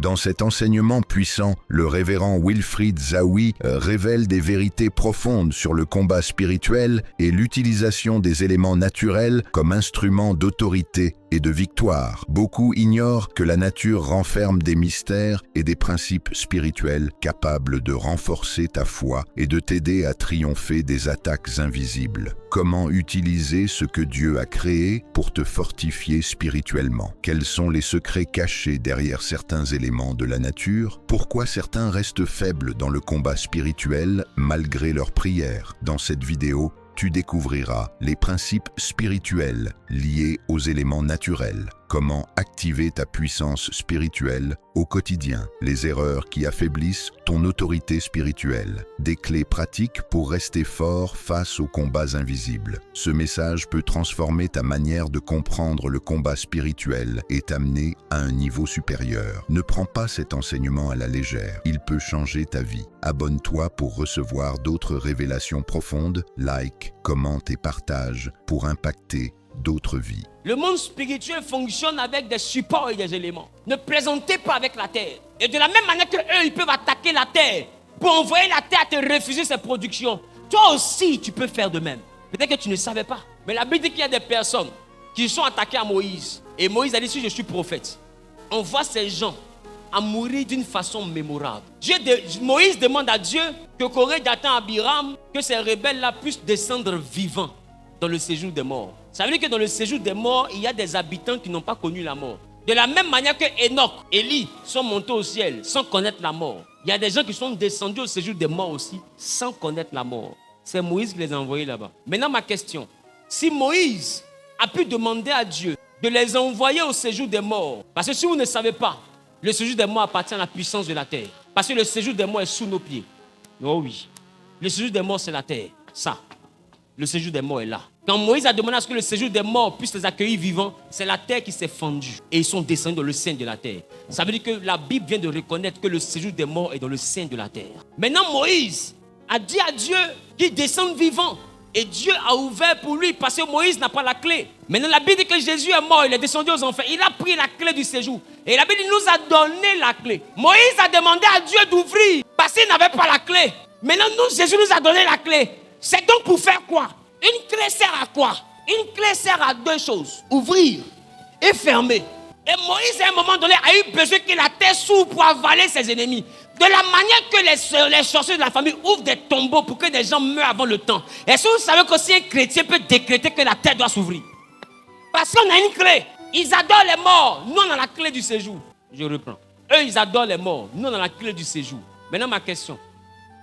Dans cet enseignement puissant, le révérend Wilfried Zawi révèle des vérités profondes sur le combat spirituel et l'utilisation des éléments naturels comme instruments d'autorité et de victoire. Beaucoup ignorent que la nature renferme des mystères et des principes spirituels capables de renforcer ta foi et de t'aider à triompher des attaques invisibles. Comment utiliser ce que Dieu a créé pour te fortifier spirituellement? Quels sont les secrets cachés derrière certains éléments de la nature? Pourquoi certains restent faibles dans le combat spirituel malgré leurs prières? Dans cette vidéo, tu découvriras les principes spirituels liés aux éléments naturels, comment activer ta puissance spirituelle au quotidien, les erreurs qui affaiblissent ton autorité spirituelle, des clés pratiques pour rester fort face aux combats invisibles. Ce message peut transformer ta manière de comprendre le combat spirituel et t'amener à un niveau supérieur. Ne prends pas cet enseignement à la légère, il peut changer ta vie. Abonne-toi pour recevoir d'autres révélations profondes, like, commente et partage pour impacter d'autres vies. Le monde spirituel fonctionne avec des supports et des éléments. Ne plaisantez pas avec la terre. Et de la même manière que eux, ils peuvent attaquer la terre pour envoyer la terre à te refuser ses productions, toi aussi, tu peux faire de même. Peut-être que tu ne savais pas. Mais la Bible dit qu'il y a des personnes qui sont attaquées à Moïse. Et Moïse a dit, si je suis prophète, on voit ces gens à mourir d'une façon mémorable. Moïse demande à Dieu que Corée, Dathan, Abiram, que ces rebelles-là puissent descendre vivants dans le séjour des morts. Ça veut dire que dans le séjour des morts, il y a des habitants qui n'ont pas connu la mort. De la même manière que Enoch, Élie sont montés au ciel sans connaître la mort. Il y a des gens qui sont descendus au séjour des morts aussi sans connaître la mort. C'est Moïse qui les a envoyés là-bas. Maintenant ma question, si Moïse a pu demander à Dieu de les envoyer au séjour des morts, parce que si vous ne savez pas, le séjour des morts appartient à la puissance de la terre. Parce que le séjour des morts est sous nos pieds. Oh oui. Le séjour des morts, c'est la terre. Ça. Le séjour des morts est là. Quand Moïse a demandé à ce que le séjour des morts puisse les accueillir vivants, c'est la terre qui s'est fendue. Et ils sont descendus dans le sein de la terre. Ça veut dire que la Bible vient de reconnaître que le séjour des morts est dans le sein de la terre. Maintenant, Moïse a dit à Dieu qu'il descende vivant. Et Dieu a ouvert pour lui parce que Moïse n'a pas la clé. Maintenant, la Bible dit que Jésus est mort, il est descendu aux enfers. Il a pris la clé du séjour. Et la Bible nous a donné la clé. Moïse a demandé à Dieu d'ouvrir parce qu'il n'avait pas la clé. Maintenant, Jésus nous a donné la clé. C'est donc pour faire quoi? Une clé sert à quoi? Une clé sert à deux choses. Ouvrir et fermer. Et Moïse, à un moment donné, a eu besoin que la terre s'ouvre pour avaler ses ennemis. De la manière que les sorciers de la famille ouvrent des tombeaux pour que des gens meurent avant le temps. Est-ce que vous savez qu'aussi un chrétien peut décréter que la terre doit s'ouvrir? Parce qu'on a une clé. Ils adorent les morts. Nous, on a la clé du séjour. Je reprends. Eux, ils adorent les morts. Nous, on a la clé du séjour. Maintenant, ma question.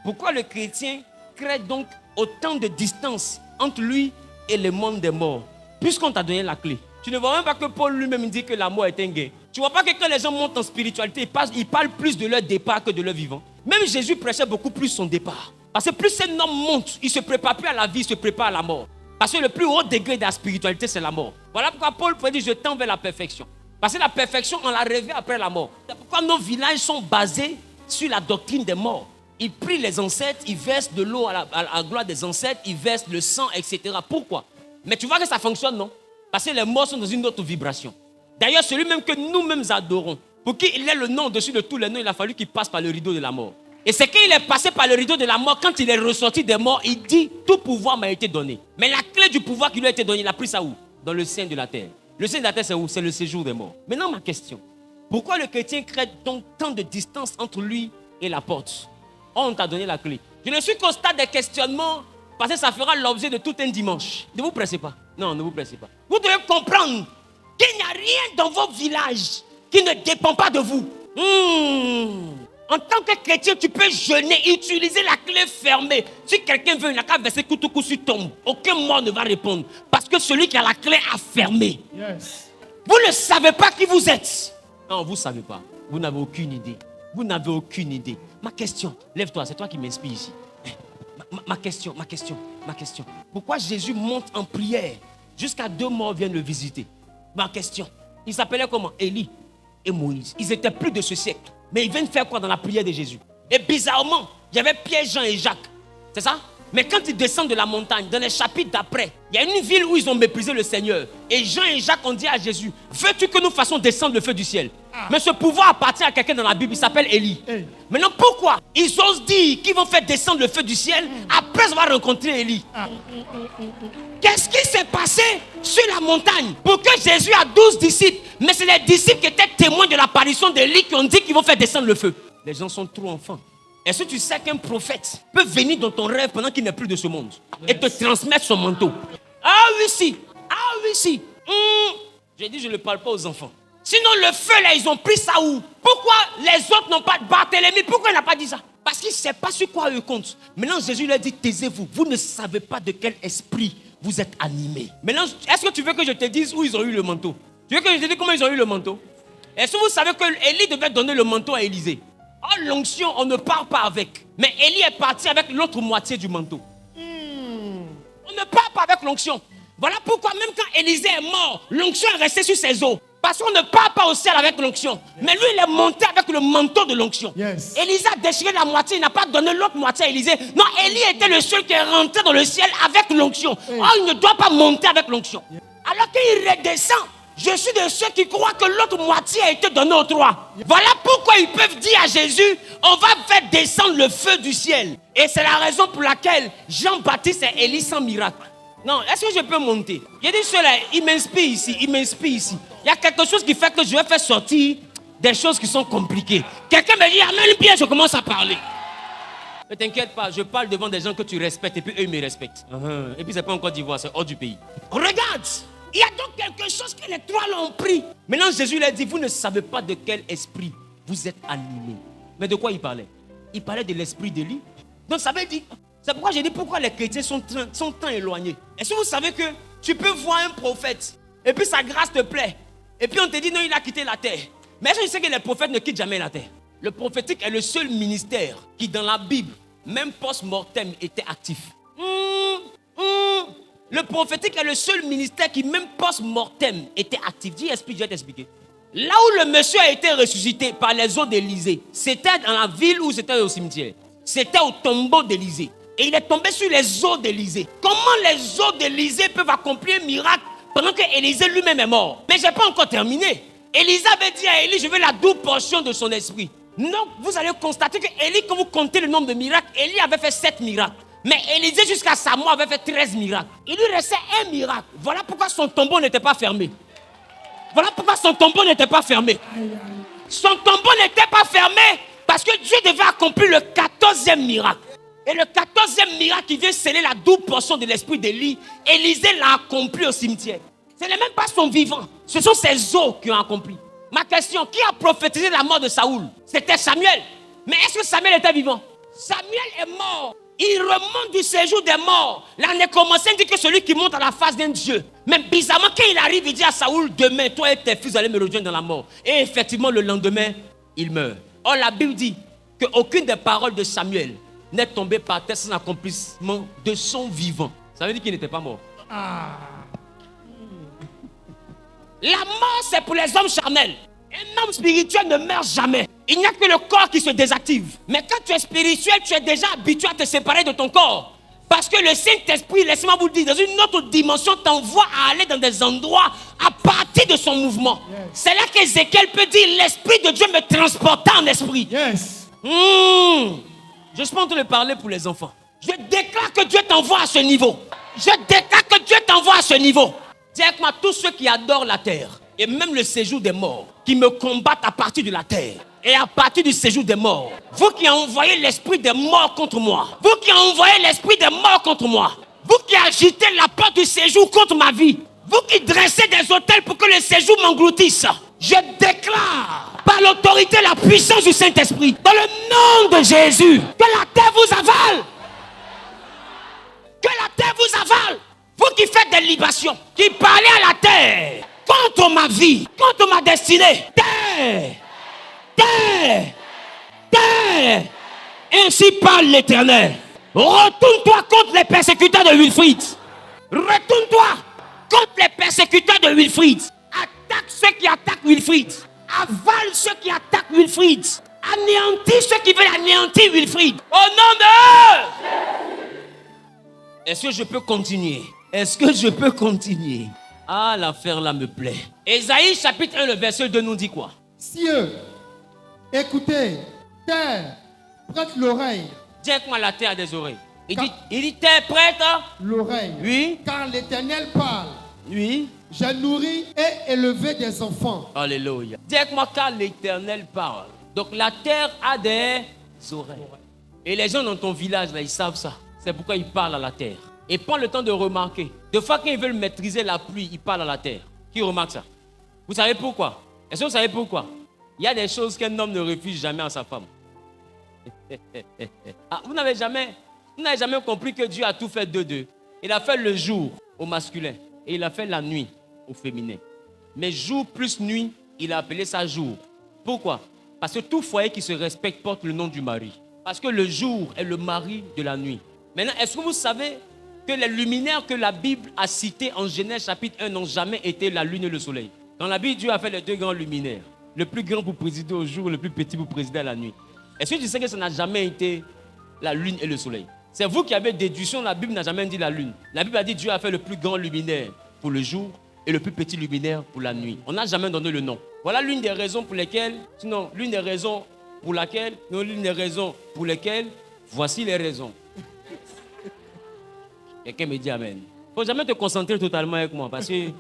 Pourquoi le chrétien crée donc autant de distance entre lui et le monde des morts? Puisqu'on t'a donné la clé. Tu ne vois même pas que Paul lui-même dit que la mort est un gain. Tu ne vois pas que quand les gens montent en spiritualité, ils parlent plus de leur départ que de leur vivant. Même Jésus prêchait beaucoup plus son départ. Parce que plus un homme monte, il ne se prépare plus à la vie, il se prépare à la mort. Parce que le plus haut degré de la spiritualité, c'est la mort. Voilà pourquoi Paul peut dire, je tends vers la perfection. Parce que la perfection, on l'a rêvé après la mort. C'est pourquoi nos villages sont basés sur la doctrine des morts. Ils prient les ancêtres, ils versent de l'eau à la gloire des ancêtres, ils versent le sang, etc. Pourquoi? Mais tu vois que ça fonctionne, non? Parce que les morts sont dans une autre vibration. D'ailleurs, celui même que nous-mêmes adorons, pour qu'il ait le nom au-dessus de tous les noms, il a fallu qu'il passe par le rideau de la mort. Et c'est qu'il est passé par le rideau de la mort, quand il est ressorti des morts, il dit, tout pouvoir m'a été donné. Mais la clé du pouvoir qui lui a été donné, il a pris ça où? Dans le sein de la terre. Le sein de la terre, c'est où? C'est le séjour des morts. Maintenant, ma question. Pourquoi le chrétien crée donc tant de distance entre lui et la porte? On t'a donné la clé. Je ne suis qu'au stade des questionnements, parce que ça fera l'objet de tout un dimanche. Ne vous pressez pas. Non, ne vous pressez pas. Vous devez comprendre qu'il n'y a rien dans vos villages qui ne dépend pas de vous. En tant que chrétien, tu peux jeûner, utiliser la clé fermée. Si quelqu'un veut, il n'a qu'à verser coup sur tombe. Aucun mort ne va répondre. Parce que celui qui a la clé a fermé. Yes. Vous ne savez pas qui vous êtes. Non, vous ne savez pas. Vous n'avez aucune idée. Vous n'avez aucune idée. Ma question, lève-toi, c'est toi qui m'inspire ici. Ma question. Pourquoi Jésus monte en prière jusqu'à 2 morts viennent le visiter? Ma question. Ils s'appelaient comment? Élie et Moïse. Ils étaient plus de ce siècle. Mais ils viennent faire quoi dans la prière de Jésus? Et bizarrement, il y avait Pierre, Jean et Jacques. C'est ça? Mais quand ils descendent de la montagne, dans les chapitres d'après, il y a une ville où ils ont méprisé le Seigneur. Et Jean et Jacques ont dit à Jésus, veux-tu que nous fassions descendre le feu du ciel? Mais ce pouvoir appartient à quelqu'un dans la Bible, il s'appelle Élie. Maintenant, pourquoi ils osent dire qu'ils vont faire descendre le feu du ciel après avoir rencontré Élie? Qu'est-ce qui s'est passé sur la montagne pour que Jésus a 12 disciples? Mais c'est les disciples qui étaient témoins de l'apparition d'Élie qui ont dit qu'ils vont faire descendre le feu. Les gens sont trop enfants. Est-ce que tu sais qu'un prophète peut venir dans ton rêve pendant qu'il n'est plus de ce monde et te transmettre son manteau? Ah oui, si. Ah oui, si. J'ai dit, je ne parle pas aux enfants. Sinon, le feu, là, ils ont pris ça où? Pourquoi les autres n'ont pas de Barthélemy? Pourquoi il n'a pas dit ça? Parce qu'il ne sait pas sur quoi eux comptent. Maintenant, Jésus leur dit, taisez-vous. Vous ne savez pas de quel esprit vous êtes animés. Maintenant, est-ce que tu veux que je te dise où ils ont eu le manteau? Tu veux que je te dise comment ils ont eu le manteau? Est-ce que vous savez que Élie devait donner le manteau à Élisée? Oh, l'onction, on ne part pas avec. Mais Élie est parti avec l'autre moitié du manteau. On ne part pas avec l'onction. Voilà pourquoi même quand Élisée est mort, l'onction est restée sur ses os. Parce qu'on ne part pas au ciel avec l'onction. Mais lui, il est monté avec le manteau de l'onction. Élisée a déchiré la moitié, il n'a pas donné l'autre moitié à Élisée. Non, Élie était le seul qui est rentré dans le ciel avec l'onction. Oh, il ne doit pas monter avec l'onction. Alors qu'il redescend, je suis de ceux qui croient que l'autre moitié a été donnée aux trois. Voilà pourquoi ils peuvent dire à Jésus, on va faire descendre le feu du ciel. Et c'est la raison pour laquelle Jean-Baptiste et Élie sans miracle. Non, est-ce que je peux monter? J'ai dit cela, il m'inspire ici, il m'inspire ici. Il y a quelque chose qui fait que je vais faire sortir des choses qui sont compliquées. Quelqu'un me dit, amène bien, je commence à parler. Ne t'inquiète pas, je parle devant des gens que tu respectes et puis eux, ils me respectent. Et puis c'est pas en Côte d'Ivoire, c'est hors du pays. Regarde, il y a donc quelque chose que les trois l'ont pris. Maintenant, Jésus leur dit, vous ne savez pas de quel esprit vous êtes animés. Mais de quoi il parlait? Il parlait de l'esprit d'Élie. Donc ça veut dire... C'est pourquoi j'ai dit pourquoi les chrétiens sont tant éloignés. Est-ce que vous savez que tu peux voir un prophète et puis sa grâce te plaît et puis on te dit non, il a quitté la terre. Mais est-ce que tu sais que les prophètes ne quittent jamais la terre? Le prophétique est le seul ministère qui dans la Bible, même post-mortem, était actif. Le prophétique est le seul ministère qui même post-mortem était actif. Dis, explique, je vais t'expliquer. Là où le monsieur a été ressuscité par les eaux d'Élysée, c'était dans la ville ou c'était au cimetière? C'était au tombeau d'Élysée. Et il est tombé sur les eaux d'Élysée. Comment les eaux d'Élysée peuvent accomplir un miracle pendant que Élysée lui-même est mort? Mais je n'ai pas encore terminé. Élysée avait dit à Élie, je veux la double portion de son esprit. Donc, vous allez constater que Élie, quand vous comptez le nombre de miracles, Élie avait fait 7 miracles. Mais Élysée, jusqu'à sa mort, avait fait 13 miracles. Il lui restait un miracle. Voilà pourquoi son tombeau n'était pas fermé. Voilà pourquoi son tombeau n'était pas fermé. Son tombeau n'était pas fermé parce que Dieu devait accomplir le 14e miracle. Et le 14e miracle qui vient sceller la double portion de l'esprit d'Élie, Élisée l'a accompli au cimetière. Ce n'est même pas son vivant, ce sont ses os qui ont accompli. Ma question, qui a prophétisé la mort de Saoul? C'était Samuel. Mais est-ce que Samuel était vivant? Samuel est mort. Il remonte du séjour des morts. La nécromancienne dit que celui qui monte à la face d'un Dieu. Mais bizarrement, quand il arrive, il dit à Saoul, demain, toi et tes fils allez me rejoindre dans la mort. Et effectivement, le lendemain, il meurt. Or, la Bible dit qu'aucune des paroles de Samuel n'est tombée par terre sans accomplissement de son vivant. Ça veut dire qu'il n'était pas mort. La mort, c'est pour les hommes charnels. Un homme spirituel ne meurt jamais. Il n'y a que le corps qui se désactive. Mais quand tu es spirituel, tu es déjà habitué à te séparer de ton corps. Parce que le Saint-Esprit, laissez-moi vous le dire, dans une autre dimension, t'envoie à aller dans des endroits à partir de son mouvement. C'est là qu'Ézéchiel peut dire, l'Esprit de Dieu me transporta en esprit. Je suis pas en train de parler pour les enfants. Je déclare que Dieu t'envoie à ce niveau. Je déclare que Dieu t'envoie à ce niveau. Dis avec moi, tous ceux qui adorent la terre, et même le séjour des morts, qui me combattent à partir de la terre, et à partir du séjour des morts, vous qui envoyez l'esprit des morts contre moi, vous qui envoyez l'esprit des morts contre moi, vous qui agitez la porte du séjour contre ma vie, vous qui dressez des autels pour que le séjour m'engloutisse, je déclare par l'autorité et la puissance du Saint-Esprit, dans le nom de Jésus, que la terre vous avale. Que la terre vous avale. Vous qui faites des libations, qui parlez à la terre, contre ma vie, contre ma destinée, terre, terre, terre. Ainsi parle l'Éternel. Retourne-toi contre les persécuteurs de Wilfrid. Retourne-toi contre les persécuteurs de Wilfrid. Attaque ceux qui attaquent Wilfrid. Avale ceux qui attaquent Wilfrid. Anéantis ceux qui veulent anéantir Wilfrid. Au nom de... Est-ce que je peux continuer? Est-ce que je peux continuer? Ah, l'affaire là me plaît. Ésaïe chapitre 1, le verset 2 nous dit quoi? cieux, écoutez, terre, prête l'oreille. Dis avec moi, la terre a des oreilles. Il dit terre prête. L'oreille. Oui. Car l'Éternel parle. Oui. J'ai nourri et élevé des enfants. Alléluia. Dis avec moi, car l'Éternel parle. Donc la terre a des oreilles. Et les gens dans ton village, là, ils savent ça. C'est pourquoi ils parlent à la terre. Et prends le temps de remarquer. Des fois, quand ils veulent maîtriser la pluie, ils parlent à la terre. Qui remarque ça? Vous savez pourquoi? Est-ce que vous savez pourquoi? Il y a des choses qu'un homme ne refuse jamais à sa femme. Ah, vous n'avez jamais compris que Dieu a tout fait de deux. Il a fait le jour au masculin et il a fait la nuit au féminin. Mais jour plus nuit, il a appelé ça jour. Pourquoi? Parce que tout foyer qui se respecte porte le nom du mari. Parce que le jour est le mari de la nuit. Maintenant, est-ce que vous savez que les luminaires que la Bible a cités en Genèse chapitre 1 n'ont jamais été la lune et le soleil? Dans la Bible, Dieu a fait les deux grands luminaires. Le plus grand pour présider au jour, le plus petit pour présider à la nuit. Est-ce que tu sais que ça n'a jamais été la lune et le soleil? C'est vous qui avez déduction, la Bible n'a jamais dit la lune. La Bible a dit Dieu a fait le plus grand luminaire pour le jour et le plus petit luminaire pour la nuit. On n'a jamais donné le nom. Voilà l'une des raisons pour lesquelles, voici les raisons. Quelqu'un me dit Amen. Il ne faut jamais te concentrer totalement avec moi parce que je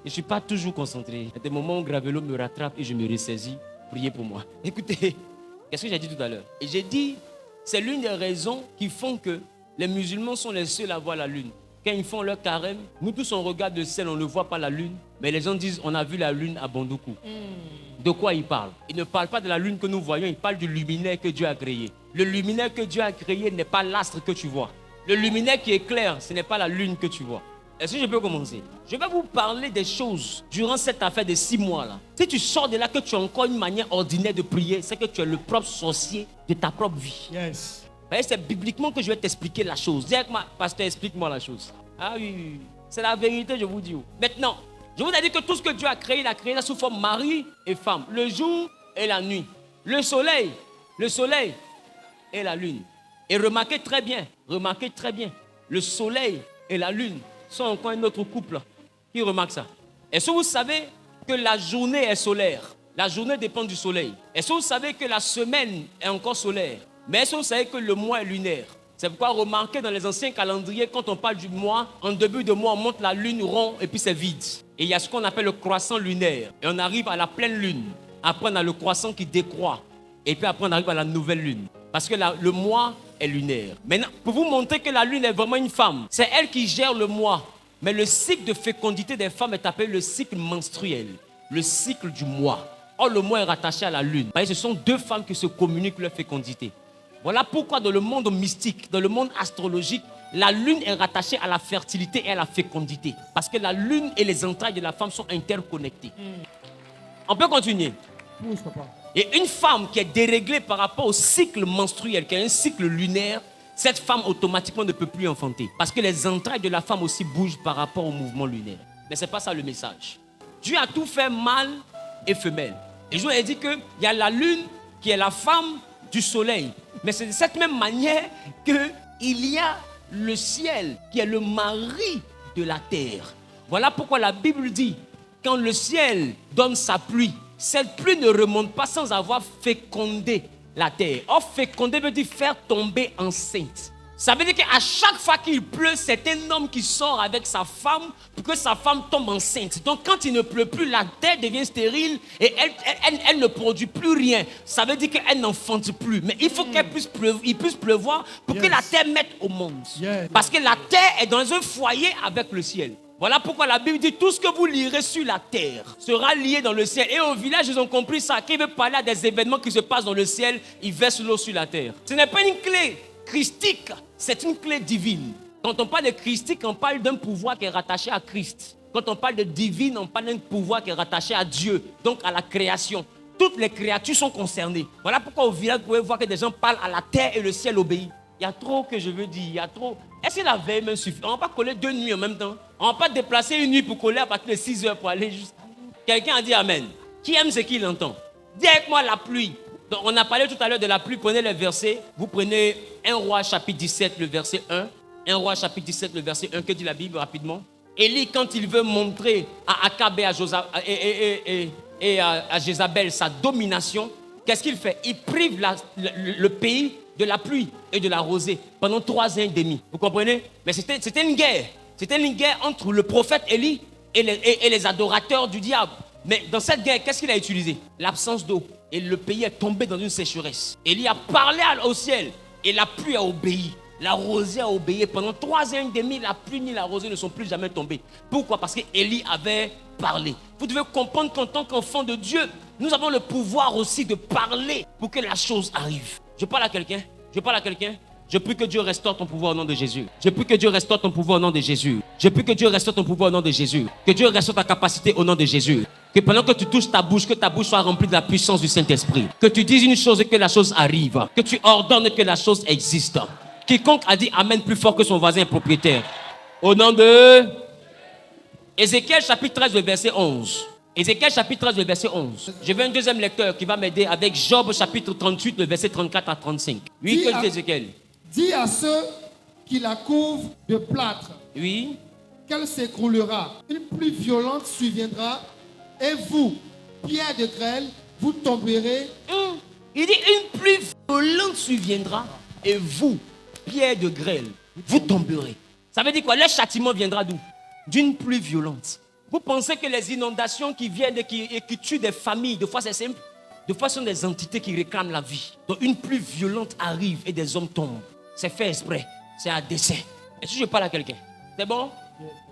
ne suis pas toujours concentré. Il y a des moments où Gravelo me rattrape et je me ressaisis. Priez pour moi. Écoutez, qu'est-ce que j'ai dit tout à l'heure? Et j'ai dit, c'est l'une des raisons qui font que les musulmans sont les seuls à voir la lune. Quand ils font leur carême, nous tous on regarde le ciel, on ne voit pas la lune. Mais les gens disent, on a vu la lune à Bandoukou. De quoi ils parlent? Ils ne parlent pas de la lune que nous voyons, ils parlent du luminaire que Dieu a créé. Le luminaire que Dieu a créé n'est pas l'astre que tu vois. Le luminaire qui éclaire, ce n'est pas la lune que tu vois. Est-ce que je peux commencer? Je vais vous parler des choses durant cette affaire de 6 mois là. Si tu sors de là que tu as encore une manière ordinaire de prier, c'est que tu es le propre sorcier de ta propre vie. Yes. C'est bibliquement que je vais t'expliquer la chose. Dis avec moi, pasteur, explique-moi la chose. Ah oui, c'est la vérité, je vous dis. Maintenant, je vous ai dit que tout ce que Dieu a créé, il a créé ça sous forme mari et femme. Le jour et la nuit. Le soleil et la lune. Et remarquez très bien, le soleil et la lune sont encore un autre couple. Qui remarque ça? Est-ce que vous savez que la journée est solaire? La journée dépend du soleil. Est-ce que vous savez que la semaine est encore solaire? Mais est-ce que vous savez que le mois est lunaire? C'est pourquoi remarquez dans les anciens calendriers, quand on parle du mois, en début de mois, on monte la lune rond et puis c'est vide. Et il y a ce qu'on appelle le croissant lunaire. Et on arrive à la pleine lune. Après, on a le croissant qui décroît. Et puis après, on arrive à la nouvelle lune. Parce que le mois est lunaire. Maintenant, pour vous montrer que la lune est vraiment une femme, c'est elle qui gère le mois. Mais le cycle de fécondité des femmes est appelé le cycle menstruel. Le cycle du mois. Or, le mois est rattaché à la lune. Vous voyez, ce sont deux femmes qui se communiquent leur fécondité. Voilà pourquoi dans le monde mystique, dans le monde astrologique, la lune est rattachée à la fertilité et à la fécondité. Parce que la lune et les entrailles de la femme sont interconnectées. On peut continuer. Pousse, papa. Et une femme qui est déréglée par rapport au cycle menstruel, qui a un cycle lunaire, cette femme automatiquement ne peut plus enfanter. Parce que les entrailles de la femme aussi bougent par rapport au mouvement lunaire. Mais ce n'est pas ça le message. Dieu a tout fait mâle et femelle. Et je vous ai dit qu'il y a la lune qui est la femme du soleil. Mais c'est de cette même manière qu'il y a le ciel qui est le mari de la terre. Voilà pourquoi la Bible dit, quand le ciel donne sa pluie, cette pluie ne remonte pas sans avoir fécondé la terre. Or, féconder veut dire faire tomber enceinte. Ça veut dire qu'à chaque fois qu'il pleut, c'est un homme qui sort avec sa femme pour que sa femme tombe enceinte. Donc, quand il ne pleut plus, la terre devient stérile et elle ne produit plus rien. Ça veut dire qu'elle n'enfante plus. Mais il faut qu'il puisse pleuvoir pour que la terre mette au monde. Parce que la terre est dans un foyer avec le ciel. Voilà pourquoi la Bible dit tout ce que vous lirez sur la terre sera lié dans le ciel. Et au village, ils ont compris ça. Qui veut parler à des événements qui se passent dans le ciel, il verse l'eau sur la terre. Ce n'est pas une clé christique, c'est une clé divine. Quand on parle de christique, on parle d'un pouvoir qui est rattaché à Christ. Quand on parle de divine, on parle d'un pouvoir qui est rattaché à Dieu, donc à la création. Toutes les créatures sont concernées. Voilà pourquoi au village, vous pouvez voir que des gens parlent à la terre et le ciel obéit. Il y a trop que je veux dire, il y a trop. Est-ce que la veille même suffit? On ne va pas coller 2 nuits en même temps. On ne va pas déplacer une nuit pour coller à partir de 6 heures pour aller juste... Quelqu'un a dit Amen. Qui aime ce qu'il entend? Dis avec moi la pluie. Donc, on a parlé tout à l'heure de la pluie. Prenez les versets. Vous prenez 1 Roi chapitre 17, le verset 1. 1 Roi chapitre 17, le verset 1. Que dit la Bible rapidement? Élie, quand il veut montrer à Akab et à et à Jézabel sa domination, qu'est-ce qu'il fait? Il prive le pays de la pluie et de la rosée pendant 3 ans et demi. Vous comprenez? Mais c'était une guerre. C'était une guerre entre le prophète Élie et les adorateurs du diable. Mais dans cette guerre, qu'est-ce qu'il a utilisé? L'absence d'eau. Et le pays est tombé dans une sécheresse. Élie a parlé au ciel et la pluie a obéi. La rosée a obéi. Pendant 3 ans et demi, la pluie ni la rosée ne sont plus jamais tombées. Pourquoi? Parce qu'Élie avait parlé. Vous devez comprendre qu'en tant qu'enfant de Dieu, nous avons le pouvoir aussi de parler pour que la chose arrive. Je parle à quelqu'un. Je prie que Dieu restaure ton pouvoir au nom de Jésus. Je prie que Dieu restaure ton pouvoir au nom de Jésus. Je prie que Dieu restaure ton pouvoir au nom de Jésus. Que Dieu restaure ta capacité au nom de Jésus. Que pendant que tu touches ta bouche, que ta bouche soit remplie de la puissance du Saint-Esprit. Que tu dises une chose et que la chose arrive. Que tu ordonnes que la chose existe. Quiconque a dit Amen plus fort que son voisin est propriétaire. Au nom de Ézéchiel chapitre 13, le verset 11. Ézéchiel chapitre 13, le verset 11. Je veux un deuxième lecteur qui va m'aider avec Job chapitre 38, le verset 34 à 35. Oui, que dit Ézéchiel? Dis à ceux qui la couvrent de plâtre, Oui. qu'elle s'écroulera. Une pluie violente surviendra et vous, pierre de grêle, vous tomberez. Il dit une pluie violente surviendra et vous, pierre de grêle, vous tomberez. Ça veut dire quoi? Le châtiment viendra d'où? D'une pluie violente. Vous pensez que les inondations qui viennent et qui tuent des familles, des fois c'est simple, des fois ce sont des entités qui réclament la vie. Donc une pluie violente arrive et des hommes tombent. C'est fait exprès, c'est à dessein. Est-ce que je parle à quelqu'un? C'est bon?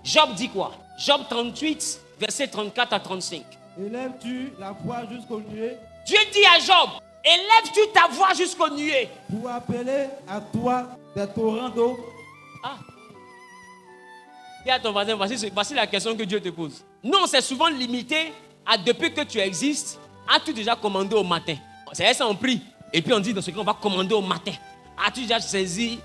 Job dit quoi? Job 38, verset 34 à 35. Élèves-tu la voix jusqu'aux nuées? Dieu dit à Job, élèves-tu ta voix jusqu'aux nuées? Pour appeler à toi des torrents d'eau? Ah. Dis à ton voisin, voici la question que Dieu te pose. Non, c'est souvent limité à depuis que tu existes, as-tu déjà commandé au matin? C'est ça, on prie. Et puis on dit dans ce cas, on va commander au matin. As-tu déjà saisi,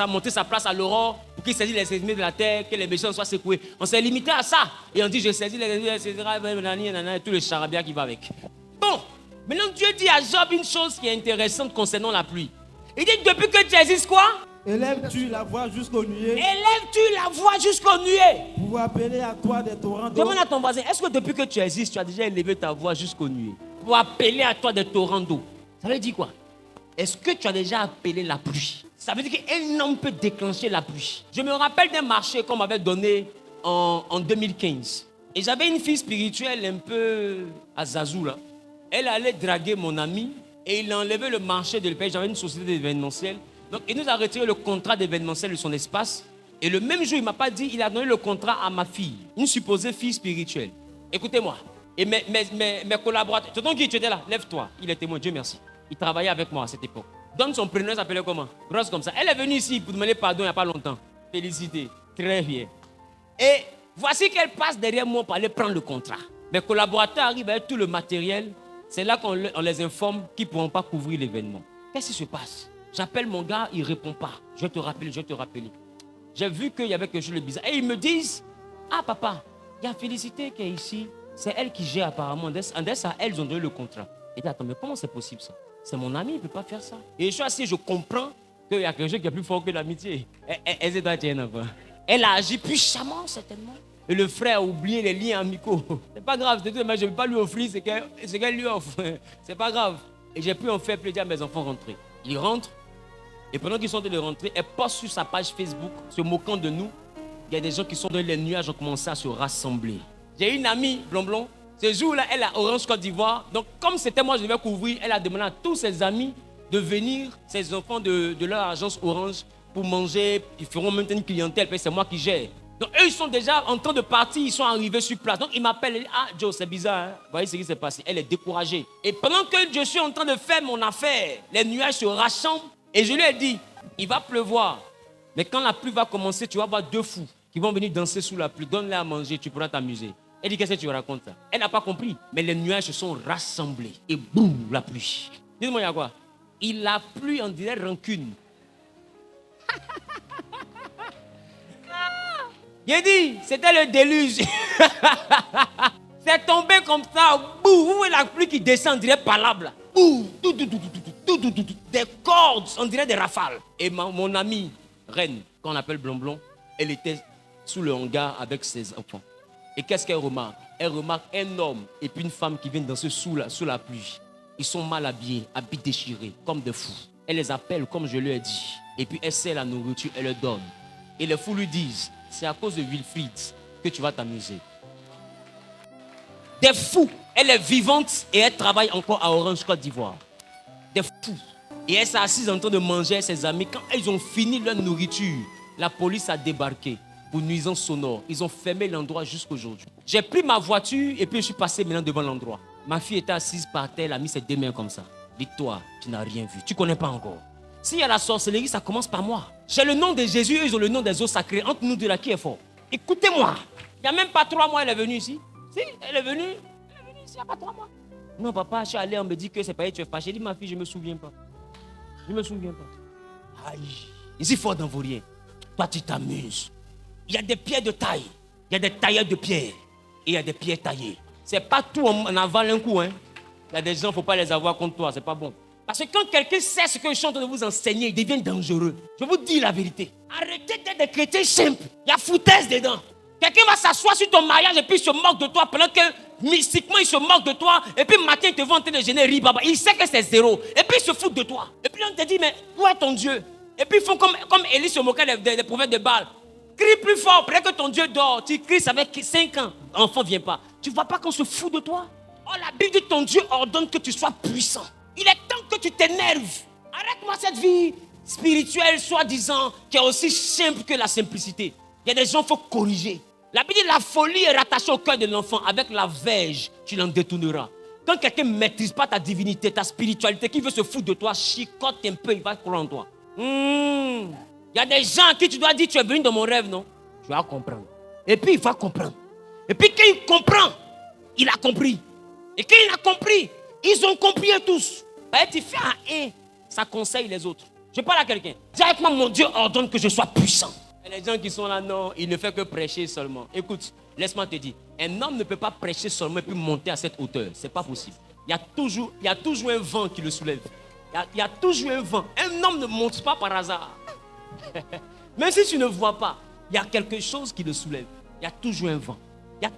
monter sa place à l'aurore pour qu'il saisisse les ennemis de la terre, que les méchants soient secoués? On s'est limité à ça. Et on dit, je saisis les ennemis, etc. Et tout le charabia qui va avec. Bon, maintenant Dieu dit à Job une chose qui est intéressante concernant la pluie. Il dit, depuis que tu existes quoi? Élèves-tu la voix jusqu'aux nuées? Élèves-tu la voix jusqu'aux nuées? Pour appeler à toi des torrents d'eau? Demande à ton voisin, est-ce que depuis que tu existes, tu as déjà élevé ta voix jusqu'aux nuées? Pour appeler à toi des torrents d'eau. Ça veut dire quoi? Est-ce que tu as déjà appelé la pluie? Ça veut dire qu'un homme peut déclencher la pluie. Je me rappelle d'un marché qu'on m'avait donné en 2015. Et j'avais une fille spirituelle un peu à Zazou là. Elle allait draguer mon ami et il a enlevé le marché de l'épée. J'avais une société d'événementiel. Donc il nous a retiré le contrat d'événementiel de son espace. Et le même jour, il ne m'a pas dit, il a donné le contrat à ma fille, une supposée fille spirituelle. Écoutez-moi. Et mes collaborateurs, tu entends qui tu étais là? Lève-toi. Il est témoin, Dieu merci. Il travaillait avec moi à cette époque. Donne son prénom, il s'appelait comment? Grosse comme ça. Elle est venue ici pour demander pardon il n'y a pas longtemps. Félicité. Très bien. Et voici qu'elle passe derrière moi pour aller prendre le contrat. Mes collaborateurs arrivent avec tout le matériel. C'est là qu'on les informe qu'ils ne pourront pas couvrir l'événement. Qu'est-ce qui se passe? J'appelle mon gars, il ne répond pas. Je vais te rappeler. J'ai vu qu'il y avait quelque chose de bizarre. Et ils me disent, ah papa, il y a Félicité qui est ici. C'est elle qui gère apparemment. En ça, elles ont donné le contrat. Et dit, attends, mais comment c'est possible ça? C'est mon ami, il ne peut pas faire ça. Et je suis assis, je comprends qu'il y a quelque chose qui est plus fort que l'amitié. Elle a agi puissamment, certainement. Et le frère a oublié les liens amicaux. C'est pas grave, mais je ne vais pas lui offrir ce qu'elle lui offre. C'est pas grave. Et j'ai pu en faire plaisir à mes enfants rentrer. Ils rentrent. Et pendant qu'ils sont en train de rentrer, elle poste sur sa page Facebook, se moquant de nous. Il y a des gens qui sont dans les nuages, ont commencé à se rassembler. J'ai une amie, Blonblon. Ce jour-là, elle a Orange Côte d'Ivoire. Donc, comme c'était moi, je devais couvrir, elle a demandé à tous ses amis de venir, ses enfants de leur agence Orange, pour manger. Ils feront maintenant une clientèle, puis c'est moi qui gère. Donc, eux, ils sont déjà en train de partir, ils sont arrivés sur place. Donc, ils m'appellent, ils disent, ah, Joe, c'est bizarre, hein? Vous voyez ce qui s'est passé. Elle est découragée. Et pendant que je suis en train de faire mon affaire, les nuages se rassemblent. Et je lui ai dit, il va pleuvoir. Mais quand la pluie va commencer, tu vas voir 2 fous qui vont venir danser sous la pluie. Donne-les à manger, tu pourras t'amuser. Elle dit, qu'est-ce que tu racontes ça? Elle n'a pas compris. Mais les nuages se sont rassemblés. Et boum, la pluie. Dites-moi, il y a quoi? Il a plu, on dirait rancune. J'ai dit, c'était le déluge. C'est tombé comme ça. Boum, vous voyez la pluie qui descend, on dirait palabre. Boum, des cordes, on dirait des rafales. Et mon amie, Reine, qu'on appelle Blonblon, elle était sous le hangar avec ses enfants. Et qu'est-ce qu'elle remarque? elle remarque un homme et puis une femme qui viennent danser sous la pluie. Ils sont mal habillés, habits déchirés, comme des fous. Elle les appelle comme je lui ai dit. Et puis elle sert la nourriture, elle leur donne. Et les fous lui disent, c'est à cause de Wilfried que tu vas t'amuser. Des fous. Elle est vivante et elle travaille encore à Orange, Côte d'Ivoire. Des fous. Et elle s'est assise en train de manger avec ses amis. Quand ils ont fini leur nourriture, la police a débarqué pour nuisance sonore. Ils ont fermé l'endroit jusqu'aujourd'hui. J'ai pris ma voiture et puis je suis passé maintenant devant l'endroit. Ma fille était assise par terre, elle a mis ses deux mains comme ça. Dis-toi, tu n'as rien vu. Tu ne connais pas encore. S'il y a la sorcellerie, ça commence par moi. J'ai le nom de Jésus, eux, ils ont le nom des eaux sacrées. Entre nous deux là, qui est fort? Écoutez-moi. Il n'y a même pas 3 mois, elle est venue ici. Si, elle est venue ici il n'y a pas 3 mois. Non, papa, je suis allé, on me dit que c'est pas elle, tu es fâché. J'ai dit, ma fille, je ne me souviens pas. Je ne me souviens pas. Aïe. Ici, fort dans vos riens. Toi, tu t'amuses. Il y a des pierres de taille. Il y a des tailleurs de pierres. Et il y a des pierres taillées. C'est pas tout en avale un coup. Hein. Il y a des gens, il ne faut pas les avoir contre toi. C'est pas bon. Parce que quand quelqu'un sait ce que je suis en train de vous enseigner, il devient dangereux. Je vous dis la vérité. Arrêtez d'être des chrétiens simples. Il y a foutaise dedans. Quelqu'un va s'asseoir sur ton mariage et puis il se moque de toi pendant que mystiquement il se moque de toi. Et puis matin il te voit en train de gêner ribaba. Il sait que c'est zéro. Et puis il se fout de toi. Et puis on te dit, mais où est ton Dieu? Et puis ils font comme Élie se moquait des prophètes de Baal. Crie plus fort, après que ton Dieu dort. Tu cries, ça fait 5 ans. L'enfant ne vient pas. Tu ne vois pas qu'on se fout de toi? Oh, la Bible dit ton Dieu ordonne que tu sois puissant. Il est temps que tu t'énerves. Arrête-moi cette vie spirituelle, soi-disant, qui est aussi simple que la simplicité. Il y a des gens qu'il faut corriger. La Bible dit la folie est rattachée au cœur de l'enfant. Avec la verge, tu l'en détourneras. Quand quelqu'un ne maîtrise pas ta divinité, ta spiritualité, qui veut se foutre de toi, chicote un peu, il va croire en toi. Il y a des gens à qui tu dois dire, tu es venu dans mon rêve, non? Tu vas comprendre. Et puis il va comprendre. Et puis quand il comprend, il a compris. Et quand il a compris, ils ont compris tous. Tu fais un ça conseille les autres. Je parle à quelqu'un. Directement, mon Dieu ordonne que je sois puissant. Et les gens qui sont là, non, il ne fait que prêcher seulement. Écoute, laisse-moi te dire, un homme ne peut pas prêcher seulement et puis monter à cette hauteur. Ce n'est pas possible. Il y a toujours un vent qui le soulève. Il y a toujours un vent. Un homme ne monte pas par hasard. Même si tu ne vois pas, il y a quelque chose qui le soulève. Il y a toujours un vent. Il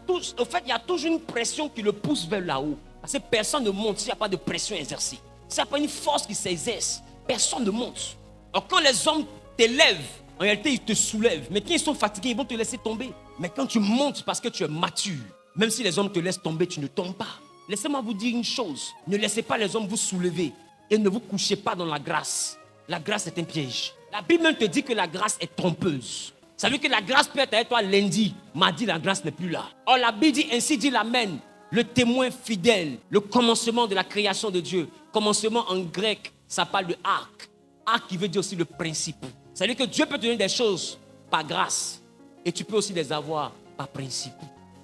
y a toujours une pression qui le pousse vers là-haut. Parce que personne ne monte s'il n'y a pas de pression exercée. S'il n'y a pas une force qui s'exerce, personne ne monte. Alors quand les hommes t'élèvent, en réalité ils te soulèvent. Mais quand ils sont fatigués, ils vont te laisser tomber. Mais quand tu montes parce que tu es mature, même si les hommes te laissent tomber, tu ne tombes pas. Laissez-moi vous dire une chose. Ne laissez pas les hommes vous soulever. Et ne vous couchez pas dans la grâce. La grâce est un piège. La Bible même te dit que la grâce est trompeuse. Ça veut dire que la grâce peut être avec toi lundi. Mardi, la grâce n'est plus là. Or, la Bible dit, ainsi dit l'Amen. Le témoin fidèle, le commencement de la création de Dieu. Commencement en grec, ça parle de arc. Arc qui veut dire aussi le principe. Ça veut dire que Dieu peut te donner des choses par grâce. Et tu peux aussi les avoir par principe.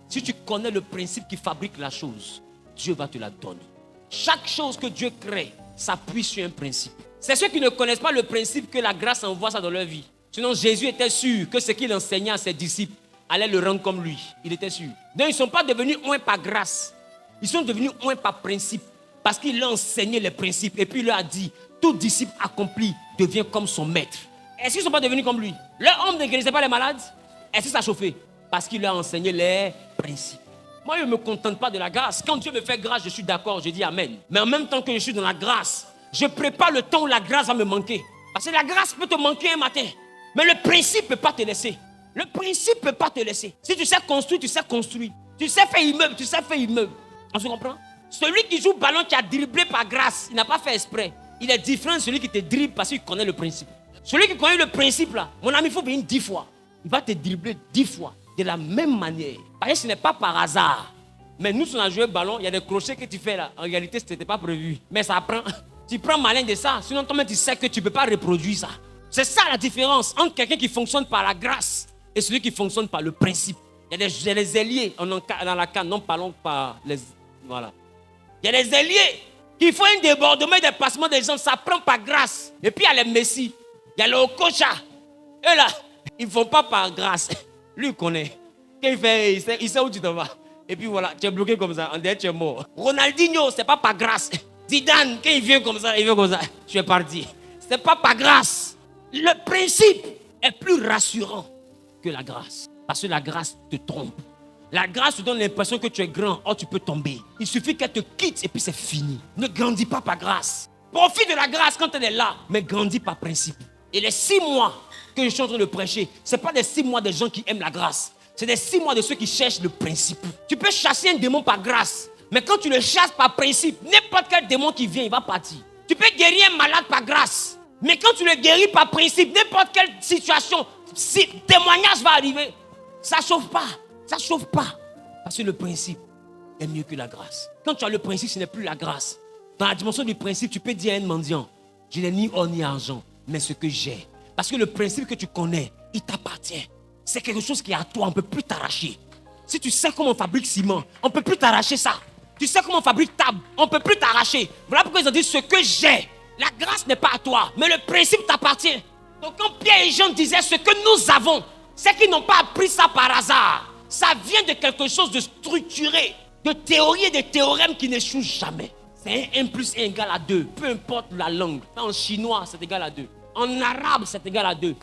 Si tu connais le principe qui fabrique la chose, Dieu va te la donner. Chaque chose que Dieu crée s'appuie sur un principe. C'est ceux qui ne connaissent pas le principe que la grâce envoie ça dans leur vie. Sinon, Jésus était sûr que ce qu'il enseignait à ses disciples allait le rendre comme lui. Il était sûr. Donc, ils ne sont pas devenus un par grâce. Ils sont devenus un par principe. Parce qu'il a enseigné les principes. Et puis, il leur a dit, tout disciple accompli devient comme son maître. Est-ce qu'ils ne sont pas devenus comme lui? Leur homme ne guérissait pas les malades? Est-ce que ça a chauffé? Parce qu'il leur a enseigné les principes. Moi, je ne me contente pas de la grâce. Quand Dieu me fait grâce, je suis d'accord, je dis Amen. Mais en même temps que je suis dans la grâce, je prépare le temps où la grâce va me manquer. Parce que la grâce peut te manquer un matin. Mais le principe ne peut pas te laisser. Le principe ne peut pas te laisser. Si tu sais construire, tu sais construire. Tu sais faire immeuble, tu sais faire immeuble. On se comprend? Celui qui joue ballon, qui a dribblé par grâce, il n'a pas fait exprès. Il est différent de celui qui te dribble parce qu'il connaît le principe. Celui qui connaît le principe là, mon ami, il faut venir 10 fois. Il va te dribbler 10 fois. De la même manière. Parce que ce n'est pas par hasard. Mais nous, si on a joué ballon, il y a des crochets que tu fais là. En réalité, ce n'était pas prévu. Mais ça prend. Tu prends malin de ça. Sinon, toi-même, tu sais que tu ne peux pas reproduire ça. C'est ça la différence entre quelqu'un qui fonctionne par la grâce et celui qui fonctionne par le principe. Il y a des ailiers dans la canne, non parlons par les... Voilà. Il y a des ailiers qui font un débordement et des passements des gens, ça prend par grâce. Et puis il y a les messies, il y a le Okocha. Eux là, ils ne font pas par grâce. Lui, il connaît. Quand il sait où tu t'en vas. Et puis voilà, tu es bloqué comme ça, en derrière tu es mort. Ronaldinho, ce n'est pas par grâce. Zidane, quand il vient comme ça, tu es parti. Ce n'est pas par grâce. Le principe est plus rassurant que la grâce. Parce que la grâce te trompe. La grâce te donne l'impression que tu es grand. Oh, tu peux tomber. Il suffit qu'elle te quitte et puis c'est fini. Ne grandis pas par grâce. Profite de la grâce quand elle est là, mais grandis par principe. Et les 6 mois que je suis en train de prêcher, ce n'est pas des 6 mois des gens qui aiment la grâce. C'est des 6 mois de ceux qui cherchent le principe. Tu peux chasser un démon par grâce, mais quand tu le chasses par principe, n'importe quel démon qui vient, il va partir. Tu peux guérir un malade par grâce, mais quand tu le guéris par principe, n'importe quelle situation, si témoignage va arriver, ça ne chauffe pas. Ça ne chauffe pas. Parce que le principe est mieux que la grâce. Quand tu as le principe, ce n'est plus la grâce. Dans la dimension du principe, tu peux dire à un mendiant, je n'ai ni or ni argent, mais ce que j'ai. Parce que le principe que tu connais, il t'appartient. C'est quelque chose qui est à toi, on ne peut plus t'arracher. Si tu sais comment on fabrique ciment, on ne peut plus t'arracher ça. Tu sais comment on fabrique table, on ne peut plus t'arracher. Voilà pourquoi ils ont dit ce que j'ai. La grâce n'est pas à toi, mais le principe t'appartient. Donc quand Pierre et Jean disaient ce que nous avons, c'est qu'ils n'ont pas appris ça par hasard. Ça vient de quelque chose de structuré, de théories et de théorèmes qui n'échouent jamais. C'est 1 plus 1 égale à 2. Peu importe la langue. En chinois, c'est égal à 2. En arabe, c'est égal à 2.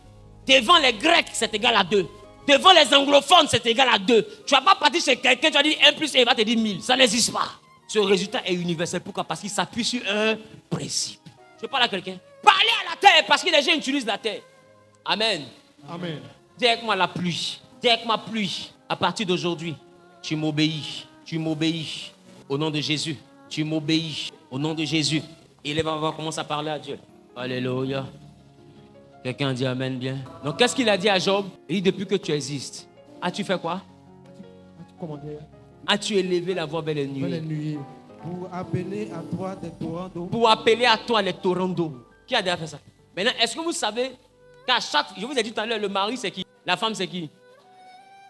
Devant les Grecs, c'est égal à 2. Devant les anglophones, c'est égal à 2. Tu ne vas pas partir chez quelqu'un, tu vas dire 1 plus 1, il va te dire 1000. Ça n'existe pas. Ce résultat est universel. Pourquoi? Parce qu'il s'appuie sur un principe. Je parle à quelqu'un. Parlez à la terre parce que les gens utilisent la terre. Amen. Amen. Dis avec moi la pluie. Dis avec ma pluie. À partir d'aujourd'hui, tu m'obéis. Tu m'obéis. Au nom de Jésus. Tu m'obéis. Au nom de Jésus. Et il va commencer à parler à Dieu. Alléluia. Quelqu'un dit Amen bien. Donc qu'est-ce qu'il a dit à Job? Il dit depuis que tu existes, as-tu fait quoi? As-tu élevé la voix vers les nuées? Pour appeler à toi des torrents d'eau. Pour appeler à toi les torrents d'eau. Qui a déjà fait ça? Maintenant, est-ce que vous savez qu'à chaque... Je vous ai dit tout à l'heure, le mari c'est qui? La femme c'est qui?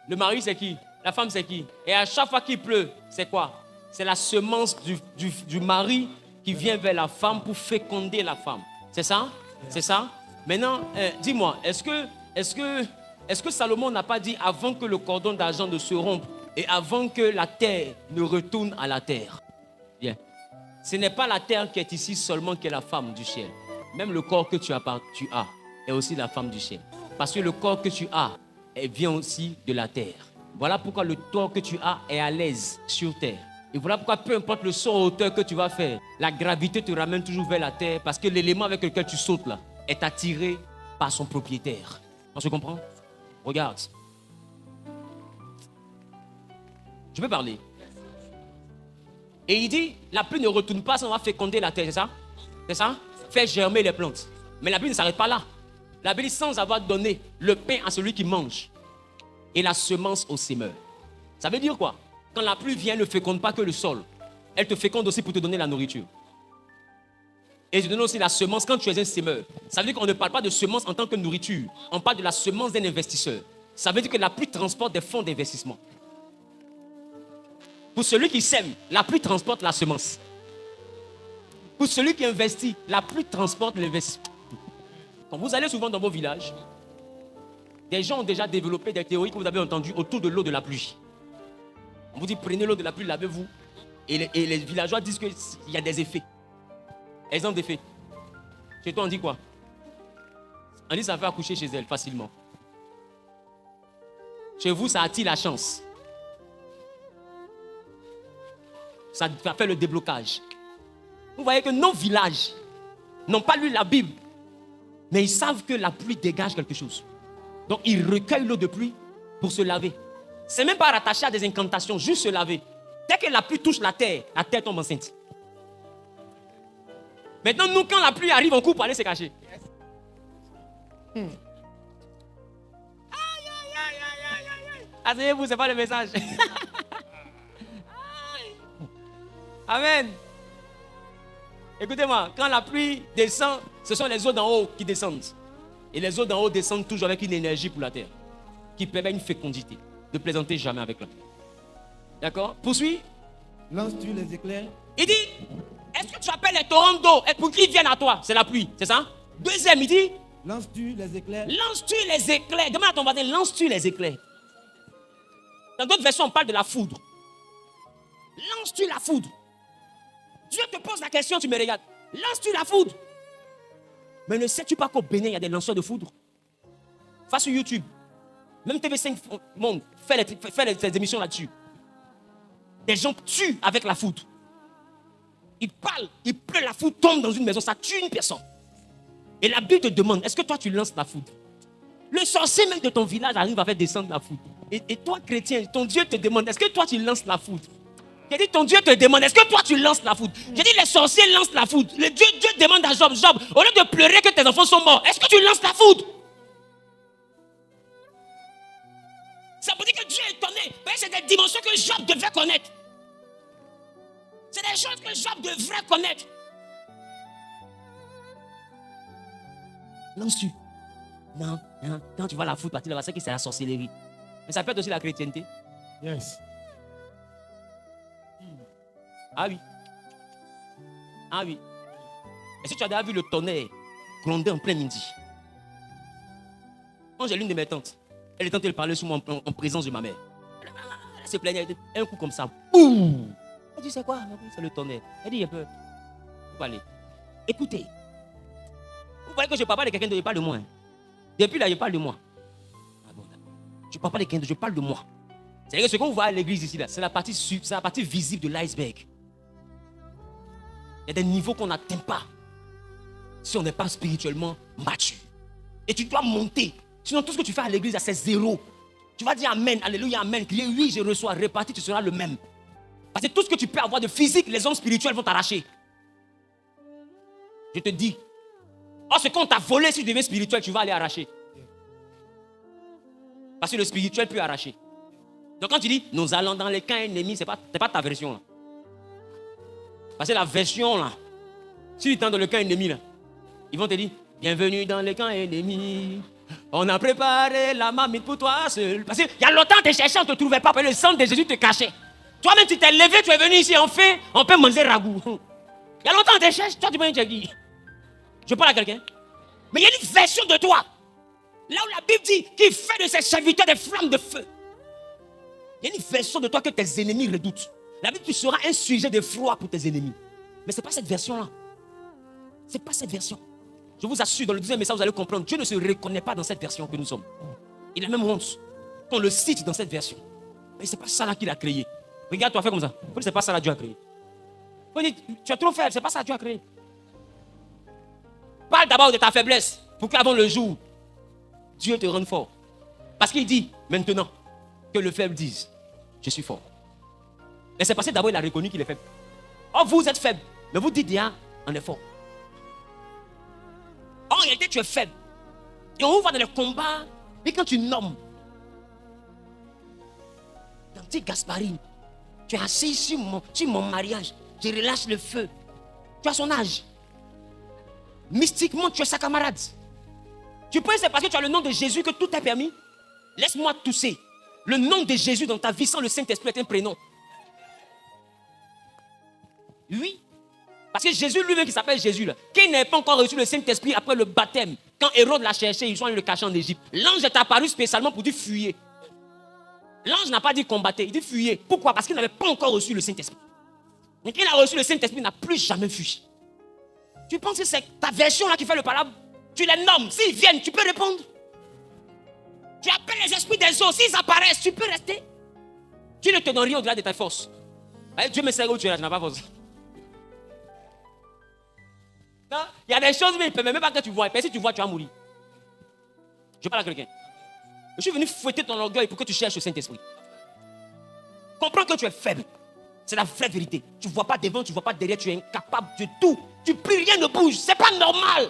Le mari c'est qui? La femme c'est qui? Et à chaque fois qu'il pleut, c'est quoi? C'est la semence du mari qui vient vers la femme pour féconder la femme. C'est ça? C'est ça? Maintenant, dis-moi, est-ce que Salomon n'a pas dit avant que le cordon d'argent ne se rompe et avant que la terre ne retourne à la terre? Bien. Ce n'est pas la terre qui est ici seulement qui est la femme du ciel. Même le corps que tu as est aussi la femme du ciel. Parce que le corps que tu as vient aussi de la terre. Voilà pourquoi le corps que tu as est à l'aise sur terre. Et voilà pourquoi peu importe le saut en hauteur que tu vas faire, la gravité te ramène toujours vers la terre parce que l'élément avec lequel tu sautes là est attiré par son propriétaire. On se comprend? Regarde. Je peux parler. Et il dit, la pluie ne retourne pas, ça va féconder la terre, c'est ça? C'est ça? Faire germer les plantes. Mais la pluie ne s'arrête pas là. La Bible dit sans avoir donné le pain à celui qui mange et la semence au semeur. Ça veut dire quoi? Quand la pluie vient, elle ne féconde pas que le sol. Elle te féconde aussi pour te donner la nourriture. Et je donne aussi la semence quand tu es un semeur. Ça veut dire qu'on ne parle pas de semence en tant que nourriture. On parle de la semence d'un investisseur. Ça veut dire que la pluie transporte des fonds d'investissement. Pour celui qui sème, la pluie transporte la semence. Pour celui qui investit, la pluie transporte l'investissement. Quand vous allez souvent dans vos villages, des gens ont déjà développé des théories que vous avez entendues autour de l'eau de la pluie. On vous dit prenez l'eau de la pluie, lavez-vous. Et les villageois disent qu'il y a des effets. Exemple d'effet. Chez toi, on dit quoi? On dit ça fait accoucher chez elle facilement. Chez vous, ça attire la chance. Ça fait le déblocage. Vous voyez que nos villages n'ont pas lu la Bible, mais ils savent que la pluie dégage quelque chose. Donc, ils recueillent l'eau de pluie pour se laver. C'est même pas rattaché à des incantations, juste se laver. Dès que la pluie touche la terre tombe enceinte. Maintenant, nous, quand la pluie arrive, on court pour aller se cacher. Aïe, aïe, aïe, aïe, aïe. Asseyez-vous, c'est pas le message. Amen. Écoutez-moi, quand la pluie descend, ce sont les eaux d'en haut qui descendent. Et les eaux d'en haut descendent toujours avec une énergie pour la terre, qui permet une fécondité. Ne plaisantez jamais avec la pluie. D'accord? Poursuis. Lances-tu les éclairs? Il dit, est-ce que tu appelles les torrents d'eau pour qu'ils viennent à toi? C'est la pluie, c'est ça? Deuxième, il dit, lances-tu les éclairs? Lances-tu les éclairs? Demande à ton voisin, lances-tu les éclairs? Dans d'autres versions, on parle de la foudre. Lances-tu la foudre? Dieu te pose la question, tu me regardes. Lances-tu la foudre? Mais ne sais-tu pas qu'au Bénin, il y a des lanceurs de foudre? Va sur YouTube. Même TV5 Monde fait les émissions là-dessus. Des gens tuent avec la foudre. Ils parlent, il pleut, la foudre tombe dans une maison, ça tue une personne. Et la Bible te demande, est-ce que toi tu lances la foudre? Le sorcier même de ton village arrive à faire descendre la foudre. Et toi, chrétien, ton Dieu te demande, est-ce que toi tu lances la foudre? J'ai dit, ton Dieu te demande, est-ce que toi tu lances la foudre? J'ai dit, les sorciers lancent la foudre. Dieu demande à Job, Job, au lieu de pleurer que tes enfants sont morts, est-ce que tu lances la foudre? Ça veut dire que Dieu est étonné. C'est des dimensions que Job devait connaître. C'est des choses que Job devrait connaître. Lances-tu? Non. Quand tu vois la foudre partir là-bas, c'est que c'est la sorcellerie. Mais ça peut être aussi la chrétienté. Yes. Ah oui. Est-ce que tu as déjà vu le tonnerre gronder en plein midi? Quand j'ai l'une de mes tantes, elle est en train de parler sur moi en présence de ma mère. Elle se plaignait, un coup comme ça. Ouh! Elle dit, c'est quoi? C'est le tonnerre. Elle dit, il y a peur. Vous allez. Écoutez. Vous voyez que je ne parle pas de quelqu'un d'autre, je parle de moi. Hein. Depuis là, je parle de moi. Ah bon, je ne parle pas de quelqu'un d'autre, je parle de moi. C'est-à-dire que ce qu'on voit à l'église ici, c'est la partie visible de l'iceberg. Il y a des niveaux qu'on n'atteint pas si on n'est pas spirituellement mature. Et tu dois monter. Sinon, tout ce que tu fais à l'église, c'est zéro. Tu vas dire Amen, Alléluia, Amen. Crier oui, je reçois. Réparti, tu seras le même. Parce que tout ce que tu peux avoir de physique, les hommes spirituels vont t'arracher. Je te dis. Oh, ce qu'on t'a volé, si tu deviens spirituel, tu vas aller arracher. Parce que le spirituel peut arracher. Donc quand tu dis, nous allons dans les camps ennemis, ce n'est pas ta version là. Parce que la version là, si tu es dans le camp ennemi là, ils vont te dire, bienvenue dans les camps ennemis. On a préparé la marmite pour toi seul. Parce qu'il y a longtemps, tu cherchais, on ne te trouvait pas, parce que le sang de Jésus te cachait. Toi-même, tu t'es levé, tu es venu ici, on peut manger ragoût. Il y a longtemps, on te cherche, toi, tu peux dire. Je parle à quelqu'un. Mais il y a une version de toi. Là où la Bible dit qu'il fait de ses serviteurs des flammes de feu. Il y a une version de toi que tes ennemis redoutent. La Bible, tu seras un sujet de froid pour tes ennemis. Mais ce n'est pas cette version-là. Ce n'est pas cette version. Je vous assure, dans le deuxième message, vous allez comprendre. Dieu ne se reconnaît pas dans cette version que nous sommes. Il a même honte qu'on le cite dans cette version. Mais ce n'est pas ça là qu'il a créé. Regarde-toi, fais comme ça. Ce n'est pas ça là Dieu a créé. Tu es trop faible, ce n'est pas ça Dieu a créé. Parle d'abord de ta faiblesse pour qu'avant le jour, Dieu te rende fort. Parce qu'il dit maintenant que le faible dise, je suis fort. Mais c'est parce que d'abord il a reconnu qu'il est faible. Oh, vous êtes faible, mais vous dites déjà, on est fort. En réalité, tu es faible. Et on va dans le combat, et quand tu nommes, dans tes Gasparine, tu es assis sur mon mariage, je relâche le feu. Tu as son âge. Mystiquement, tu es sa camarade. Tu penses que c'est parce que tu as le nom de Jésus que tout est permis? Laisse-moi tousser. Le nom de Jésus dans ta vie sans le Saint-Esprit est un prénom. Oui. Parce que Jésus lui-même qui s'appelle Jésus, là, qui n'a pas encore reçu le Saint-Esprit après le baptême, quand Hérode l'a cherché, ils ont le caché en Égypte. L'ange est apparu spécialement pour dire fuyez. L'ange n'a pas dit combattez, il dit fuyez. Pourquoi? Parce qu'il n'avait pas encore reçu le Saint-Esprit. Donc il a reçu le Saint-Esprit, il n'a plus jamais fui. Tu penses que c'est ta version là qui fait le palabre? Tu les nommes, s'ils viennent, tu peux répondre. Tu appelles les esprits des eaux, s'ils apparaissent, tu peux rester. Tu ne te donnes rien au-delà de ta force. Dieu me sert où tu es là, tu n'as pas force. Non, il y a des choses, mais il ne peut même pas que tu vois. Et si tu vois, tu vas mourir. Je parle à quelqu'un. Je suis venu fouetter ton orgueil pour que tu cherches le Saint-Esprit. Comprends que tu es faible. C'est la vraie vérité. Tu ne vois pas devant, tu ne vois pas derrière, tu es incapable de tout. Tu pries, rien ne bouge. Ce n'est pas normal.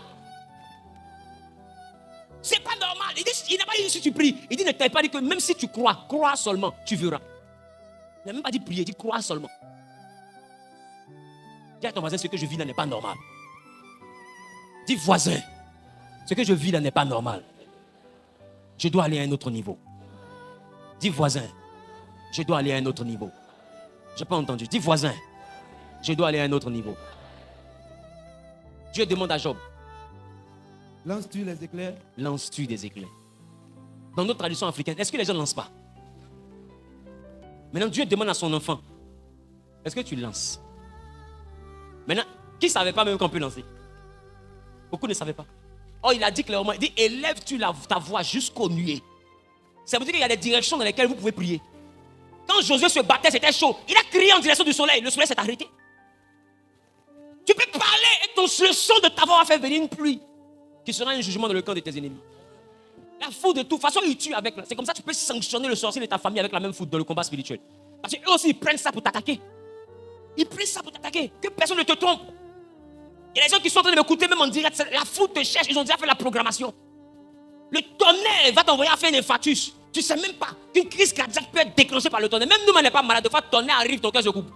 C'est pas normal. Il n'a pas dit si tu pries. Il dit ne t'avais pas dit que même si tu crois seulement, tu verras. Il n'a même pas dit prier, il dit crois seulement. Dis à ton voisin, ce que je vis là n'est pas normal. Dis voisin, ce que je vis là n'est pas normal. Je dois aller à un autre niveau. Dis voisin, je dois aller à un autre niveau. Je n'ai pas entendu. Dis voisin, je dois aller à un autre niveau. Dieu demande à Job. Lances-tu les éclairs? Lances-tu des éclairs? Dans notre tradition africaine, est-ce que les gens ne lancent pas? Maintenant, Dieu demande à son enfant. Est-ce que tu lances? Maintenant, qui ne savait pas même qu'on peut lancer? Beaucoup ne savaient pas. Oh, il a dit clairement, il dit, élève-tu ta voix jusqu'aux nuées. Ça veut dire qu'il y a des directions dans lesquelles vous pouvez prier. Quand Josué se battait, c'était chaud. Il a crié en direction du soleil. Le soleil s'est arrêté. Tu peux parler et le son de ta voix va faire venir une pluie qui sera un jugement dans le camp de tes ennemis. La foudre de toute façon, ils tuent avec. C'est comme ça que tu peux sanctionner le sorcier de ta famille avec la même foudre dans le combat spirituel. Parce qu'eux aussi, ils prennent ça pour t'attaquer. Ils prennent ça pour t'attaquer. Que personne ne te trompe. Il y a des gens qui sont en train de m'écouter même en direct. La foudre te cherche. Ils ont déjà fait la programmation. Le tonnerre va t'envoyer à faire un infarctus. Tu ne sais même pas qu'une crise cardiaque peut être déclenchée par le tonnerre. Même nous, on n'est pas malade. De fois, le tonnerre arrive, ton cœur se coupe.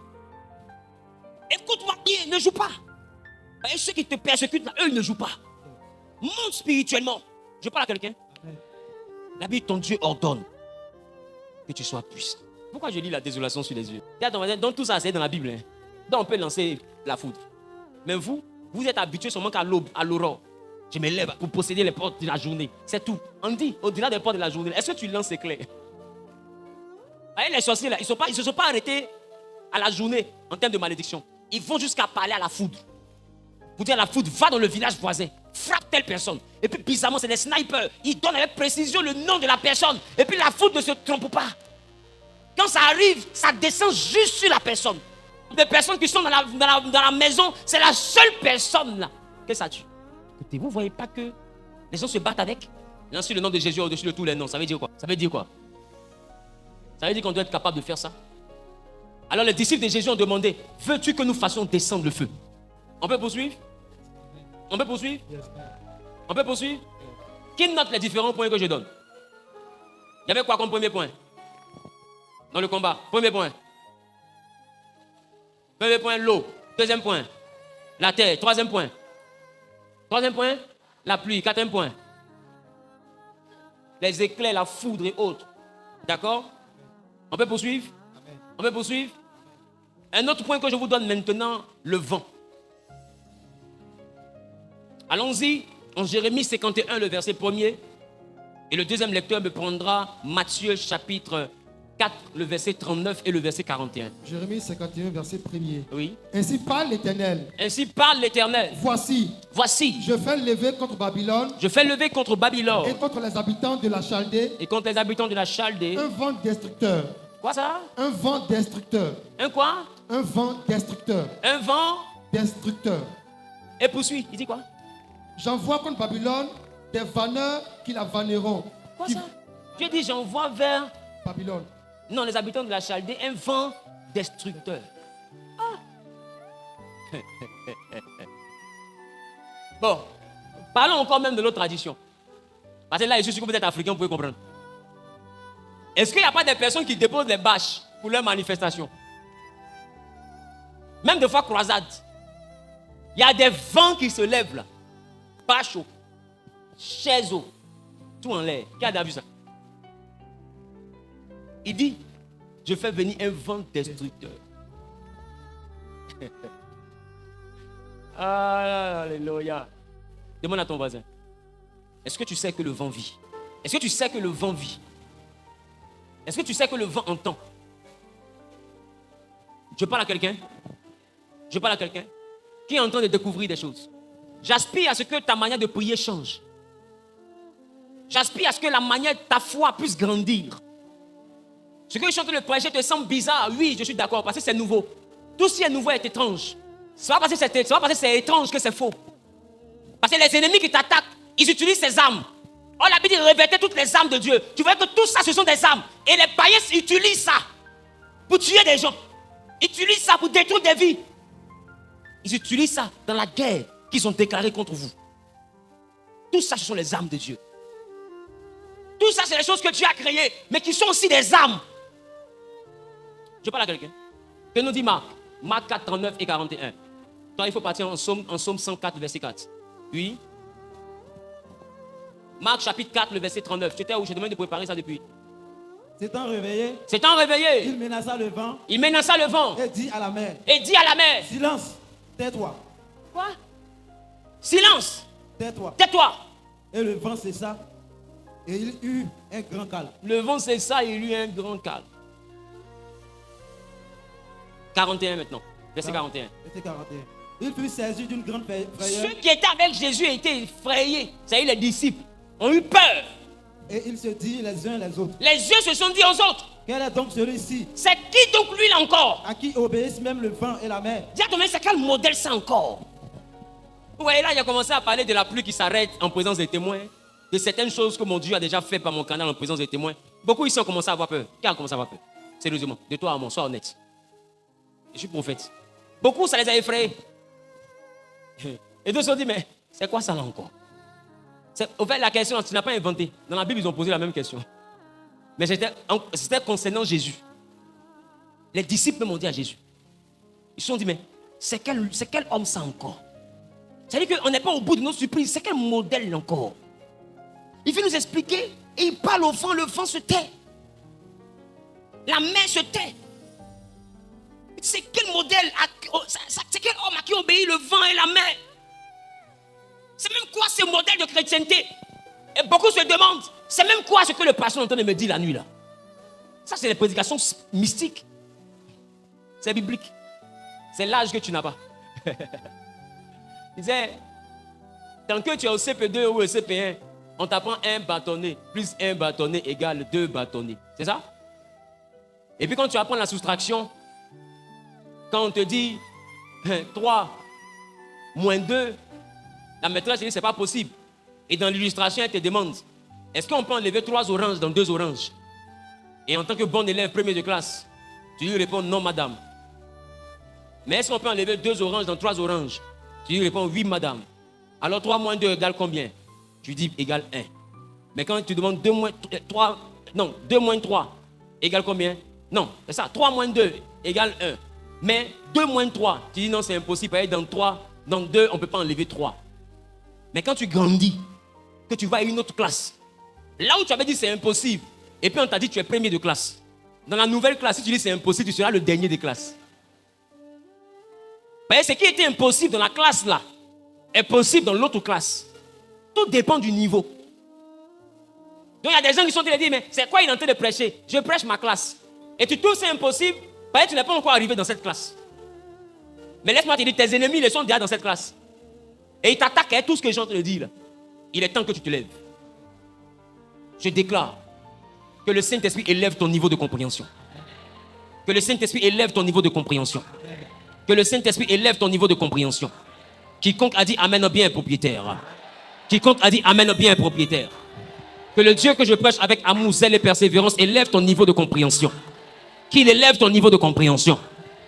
Écoute-moi bien, ne joue pas. Et ceux qui te persécutent, là, eux, ils ne jouent pas. Monte spirituellement. Je parle à quelqu'un. La Bible, ton Dieu ordonne que tu sois puissant. Pourquoi je lis la désolation sur les yeux? Donc tout ça, c'est dans la Bible. Hein. Donc on peut lancer la foudre. Mais vous êtes habitués seulement qu'à l'aube, à l'aurore. Je me lève pour posséder les portes de la journée. C'est tout. On dit, au-delà des portes de la journée, est-ce que tu lances éclair? Les sorciers, là, ils ne se sont pas arrêtés à la journée en termes de malédiction. Ils vont jusqu'à parler à la foudre. Pour dire à la foudre, va dans le village voisin, frappe telle personne. Et puis bizarrement, c'est des snipers. Ils donnent avec précision le nom de la personne. Et puis la foudre ne se trompe pas. Quand ça arrive, ça descend juste sur la personne. Les personnes qui sont dans la maison, c'est la seule personne là que ça tue. Écoutez, vous ne voyez pas que les gens se battent avec? Lancez le nom de Jésus au-dessus de tous les noms. Ça veut dire quoi? Ça veut dire quoi? Ça veut dire qu'on doit être capable de faire ça. Alors les disciples de Jésus ont demandé, veux-tu que nous fassions descendre le feu? On peut poursuivre? On peut poursuivre? On peut poursuivre? Qui note les différents points que je donne? Il y avait quoi comme premier point? Dans le combat. Premier point. Premier point, l'eau. Deuxième point, la terre. Troisième point. Troisième point, la pluie. Quatrième point, les éclairs, la foudre et autres. D'accord? On peut poursuivre? On peut poursuivre? Un autre point que je vous donne maintenant, le vent. Allons-y en Jérémie 51, le verset 1er. Et le deuxième lecteur me prendra Matthieu chapitre 4, le verset 39 et le verset 41. Jérémie 51, verset 1er. Oui. Ainsi parle l'Éternel. Ainsi parle l'Éternel. Voici, je fais lever contre Babylone. Je fais lever contre Babylone. Et contre les habitants de la Chaldée. Et contre les habitants de la Chaldée. Un vent destructeur. Quoi ça? Un vent destructeur. Un quoi? Un vent destructeur. Un vent destructeur. Et poursuit. Il dit quoi? J'envoie contre Babylone des vanneurs qui la vanneront. Quoi ça? Dieu dit j'envoie vers Babylone. Non, les habitants de la Chaldée, un vent destructeur. Ah. Bon, parlons encore même de notre tradition. Parce que là, je suis sûr que vous êtes africain, vous pouvez comprendre. Est-ce qu'il n'y a pas des personnes qui déposent des bâches pour leurs manifestations? Même des fois croisades. Il y a des vents qui se lèvent là. Bâche, chaises, tout en l'air. Qui a déjà vu ça? Il dit, je fais venir un vent destructeur. Alléluia. Demande à ton voisin. Est-ce que tu sais que le vent vit? Est-ce que tu sais que le vent vit? Est-ce que tu sais que le vent entend? Je parle à quelqu'un? Je parle à quelqu'un qui est en train de découvrir des choses. J'aspire à ce que ta manière de prier change. J'aspire à ce que la manière de ta foi puisse grandir. Ce que je suis en train de prêcher te semble bizarre. Oui, je suis d'accord, parce que c'est nouveau. Tout ce qui est nouveau est étrange. C'est pas parce que c'est étrange que c'est faux. Parce que les ennemis qui t'attaquent, ils utilisent ces armes. Oh, la Bible dit revêtez toutes les armes de Dieu. Tu vois que tout ça, ce sont des armes. Et les païens utilisent ça pour tuer des gens. Ils utilisent ça pour détruire des vies. Ils utilisent ça dans la guerre qu'ils ont déclarée contre vous. Tout ça, ce sont les armes de Dieu. Tout ça, c'est les choses que Dieu a créées, mais qui sont aussi des armes. Je parle à quelqu'un. Que nous dit Marc? Marc 4, 39 et 41. Toi, il faut partir en Somme 104, verset 4. Oui. Marc chapitre 4, le verset 39. Tu étais où? Je demande de préparer ça depuis. S'étant réveillé, il menaça le vent. Il menaça le vent. Et dit à la mer. Silence, tais-toi. Quoi? Silence. Tais-toi. Et le vent cessa. Et il eut un grand calme. Le vent cessa et il eut un grand calme. 41 maintenant. Verset 41. Verset 41. Il fut saisi d'une grande frayeur. Ceux qui étaient avec Jésus étaient effrayés. C'est-à-dire les disciples ont eu peur. Et ils se disent les uns les autres. Les yeux se sont dit aux autres. Quel est donc celui-ci C'est qui donc lui là encore? à qui obéissent même le vent et la mer? Dis à ton mari, c'est quel modèle ça encore? Vous voyez là, il a commencé à parler de la pluie qui s'arrête en présence des témoins, de certaines choses que mon Dieu a déjà fait par mon canal en présence des témoins. Beaucoup ici ont commencé à avoir peur. Qui a commencé à avoir peur? Sérieusement, de toi à moi, sois honnête. Je suis prophète. Beaucoup, ça les a effrayés. Et d'autres se sont dit, mais c'est quoi ça là encore? Au fait, la question, tu n'as pas inventé. Dans la Bible, ils ont posé la même question. Mais c'était concernant Jésus. Les disciples m'ont dit à Jésus. Ils se sont dit, mais c'est quel homme ça encore? C'est-à-dire qu'on n'est pas au bout de nos surprises. C'est quel modèle encore? Il veut nous expliquer et il parle au vent, le vent se tait. La mer se tait. C'est quel modèle, c'est quel homme à qui obéit le vent et la mer? C'est même quoi ce modèle de chrétienté? Et beaucoup se demandent, c'est même quoi ce que le pasteur est en train de me dire la nuit là? Ça, c'est les prédications mystiques. C'est biblique. C'est l'âge que tu n'as pas. Il disait, tant que tu es au CP2 ou au CP1, on t'apprend un bâtonnet plus un bâtonnet égale 2 bâtonnets. C'est ça? Et puis quand tu apprends la soustraction, quand on te dit 3 moins 2, la maîtresse dit c'est pas possible. Et dans l'illustration, elle te demande, est-ce qu'on peut enlever 3 oranges dans 2 oranges? Et en tant que bon élève premier de classe, tu lui réponds non madame. Mais est-ce qu'on peut enlever 2 oranges dans 3 oranges? Tu lui réponds oui madame. Alors 3 moins 2 égale combien? Tu dis égale 1. Mais quand tu demandes 2 moins 3 égale combien? Non, c'est ça, 3 moins 2 égale 1. Mais 2 moins 3, tu dis non c'est impossible, dans 3, dans 2 on ne peut pas enlever 3. Mais quand tu grandis, que tu vas à une autre classe, là où tu avais dit c'est impossible, et puis on t'a dit tu es premier de classe. Dans la nouvelle classe, si tu dis c'est impossible, tu seras le dernier de classe. Mais ce qui était impossible dans la classe là, est possible dans l'autre classe. Tout dépend du niveau. Donc il y a des gens qui sont en train de dire, mais c'est quoi il est en train de prêcher? Je prêche ma classe. Et tu trouves c'est impossible, parce que tu n'es pas encore arrivé dans cette classe. Mais laisse-moi te dire, tes ennemis, ils sont déjà dans cette classe. Et ils t'attaquent à tout ce que les gens te le disent là. Il est temps que tu te lèves. Je déclare que le Saint-Esprit élève ton niveau de compréhension. Que le Saint-Esprit élève ton niveau de compréhension. Que le Saint-Esprit élève ton niveau de compréhension. Quiconque a dit Amen bien est propriétaire. Quiconque a dit Amen bien est propriétaire. Que le Dieu que je prêche avec amour, zèle et persévérance élève ton niveau de compréhension. Qu'il élève ton niveau de compréhension.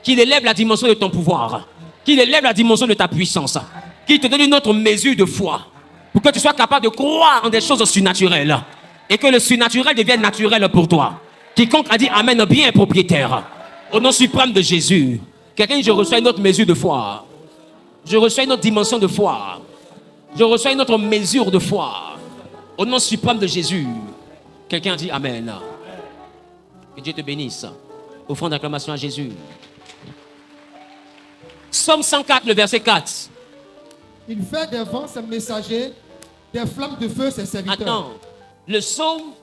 Qu'il élève la dimension de ton pouvoir. Qu'il élève la dimension de ta puissance. Qu'il te donne une autre mesure de foi. Pour que tu sois capable de croire en des choses surnaturelles. Et que le surnaturel devienne naturel pour toi. Quiconque a dit Amen bien est propriétaire. Au nom suprême de Jésus. Quelqu'un dit je reçois une autre mesure de foi. Je reçois une autre dimension de foi. Je reçois une autre mesure de foi. Au nom suprême de Jésus. Quelqu'un dit Amen. Que Dieu te bénisse. Offrons d'acclamation à Jésus. Psaume 104, le verset 4. Il fait des vents ses messagers, des flammes de feu ses serviteurs. Attends. Le psaume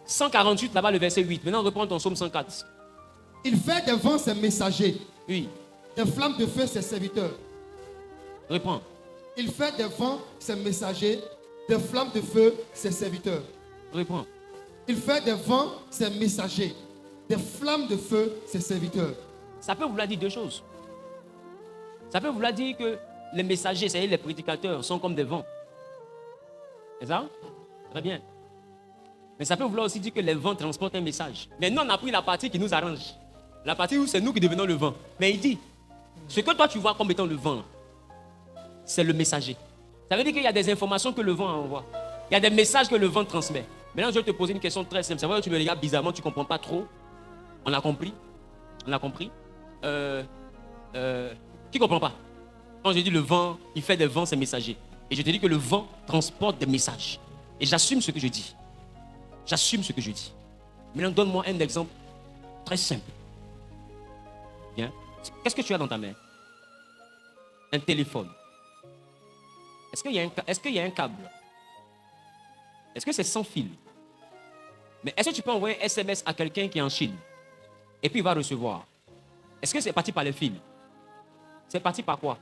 148, là-bas, le verset 8. Maintenant, reprends ton psaume 104. Il fait des vents ses messagers, Oui. des flammes de feu ses serviteurs. Reprends. Il fait des vents ses messagers, des flammes de feu ses serviteurs. Reprends. Il fait des vents ses messagers, des flammes de feu ses serviteurs. Ça peut vouloir dire deux choses. Ça peut vouloir dire que les messagers, c'est-à-dire les prédicateurs, sont comme des vents. C'est ça? Très bien. Mais ça peut vouloir aussi dire que les vents transportent un message. Mais nous, on a pris la partie qui nous arrange. La partie où c'est nous qui devenons le vent. Mais il dit, ce que toi tu vois comme étant le vent, c'est le messager. Ça veut dire qu'il y a des informations que le vent envoie. Il y a des messages que le vent transmet. Maintenant, je vais te poser une question très simple. C'est vrai que tu me regardes bizarrement, tu ne comprends pas trop. On a compris? On a compris? Qui ne comprend pas? Quand je dis le vent, il fait des vents, c'est messager. Et je te dis que le vent transporte des messages. Et j'assume ce que je dis. J'assume ce que je dis. Maintenant, donne-moi un exemple très simple. Bien. Qu'est-ce que tu as dans ta main? Un téléphone. Est-ce qu'il y a un câble? Est-ce que c'est sans fil? Mais est-ce que tu peux envoyer un SMS à quelqu'un qui est en Chine? Et puis il va recevoir. Est-ce que c'est parti par les fils? C'est parti par quoi?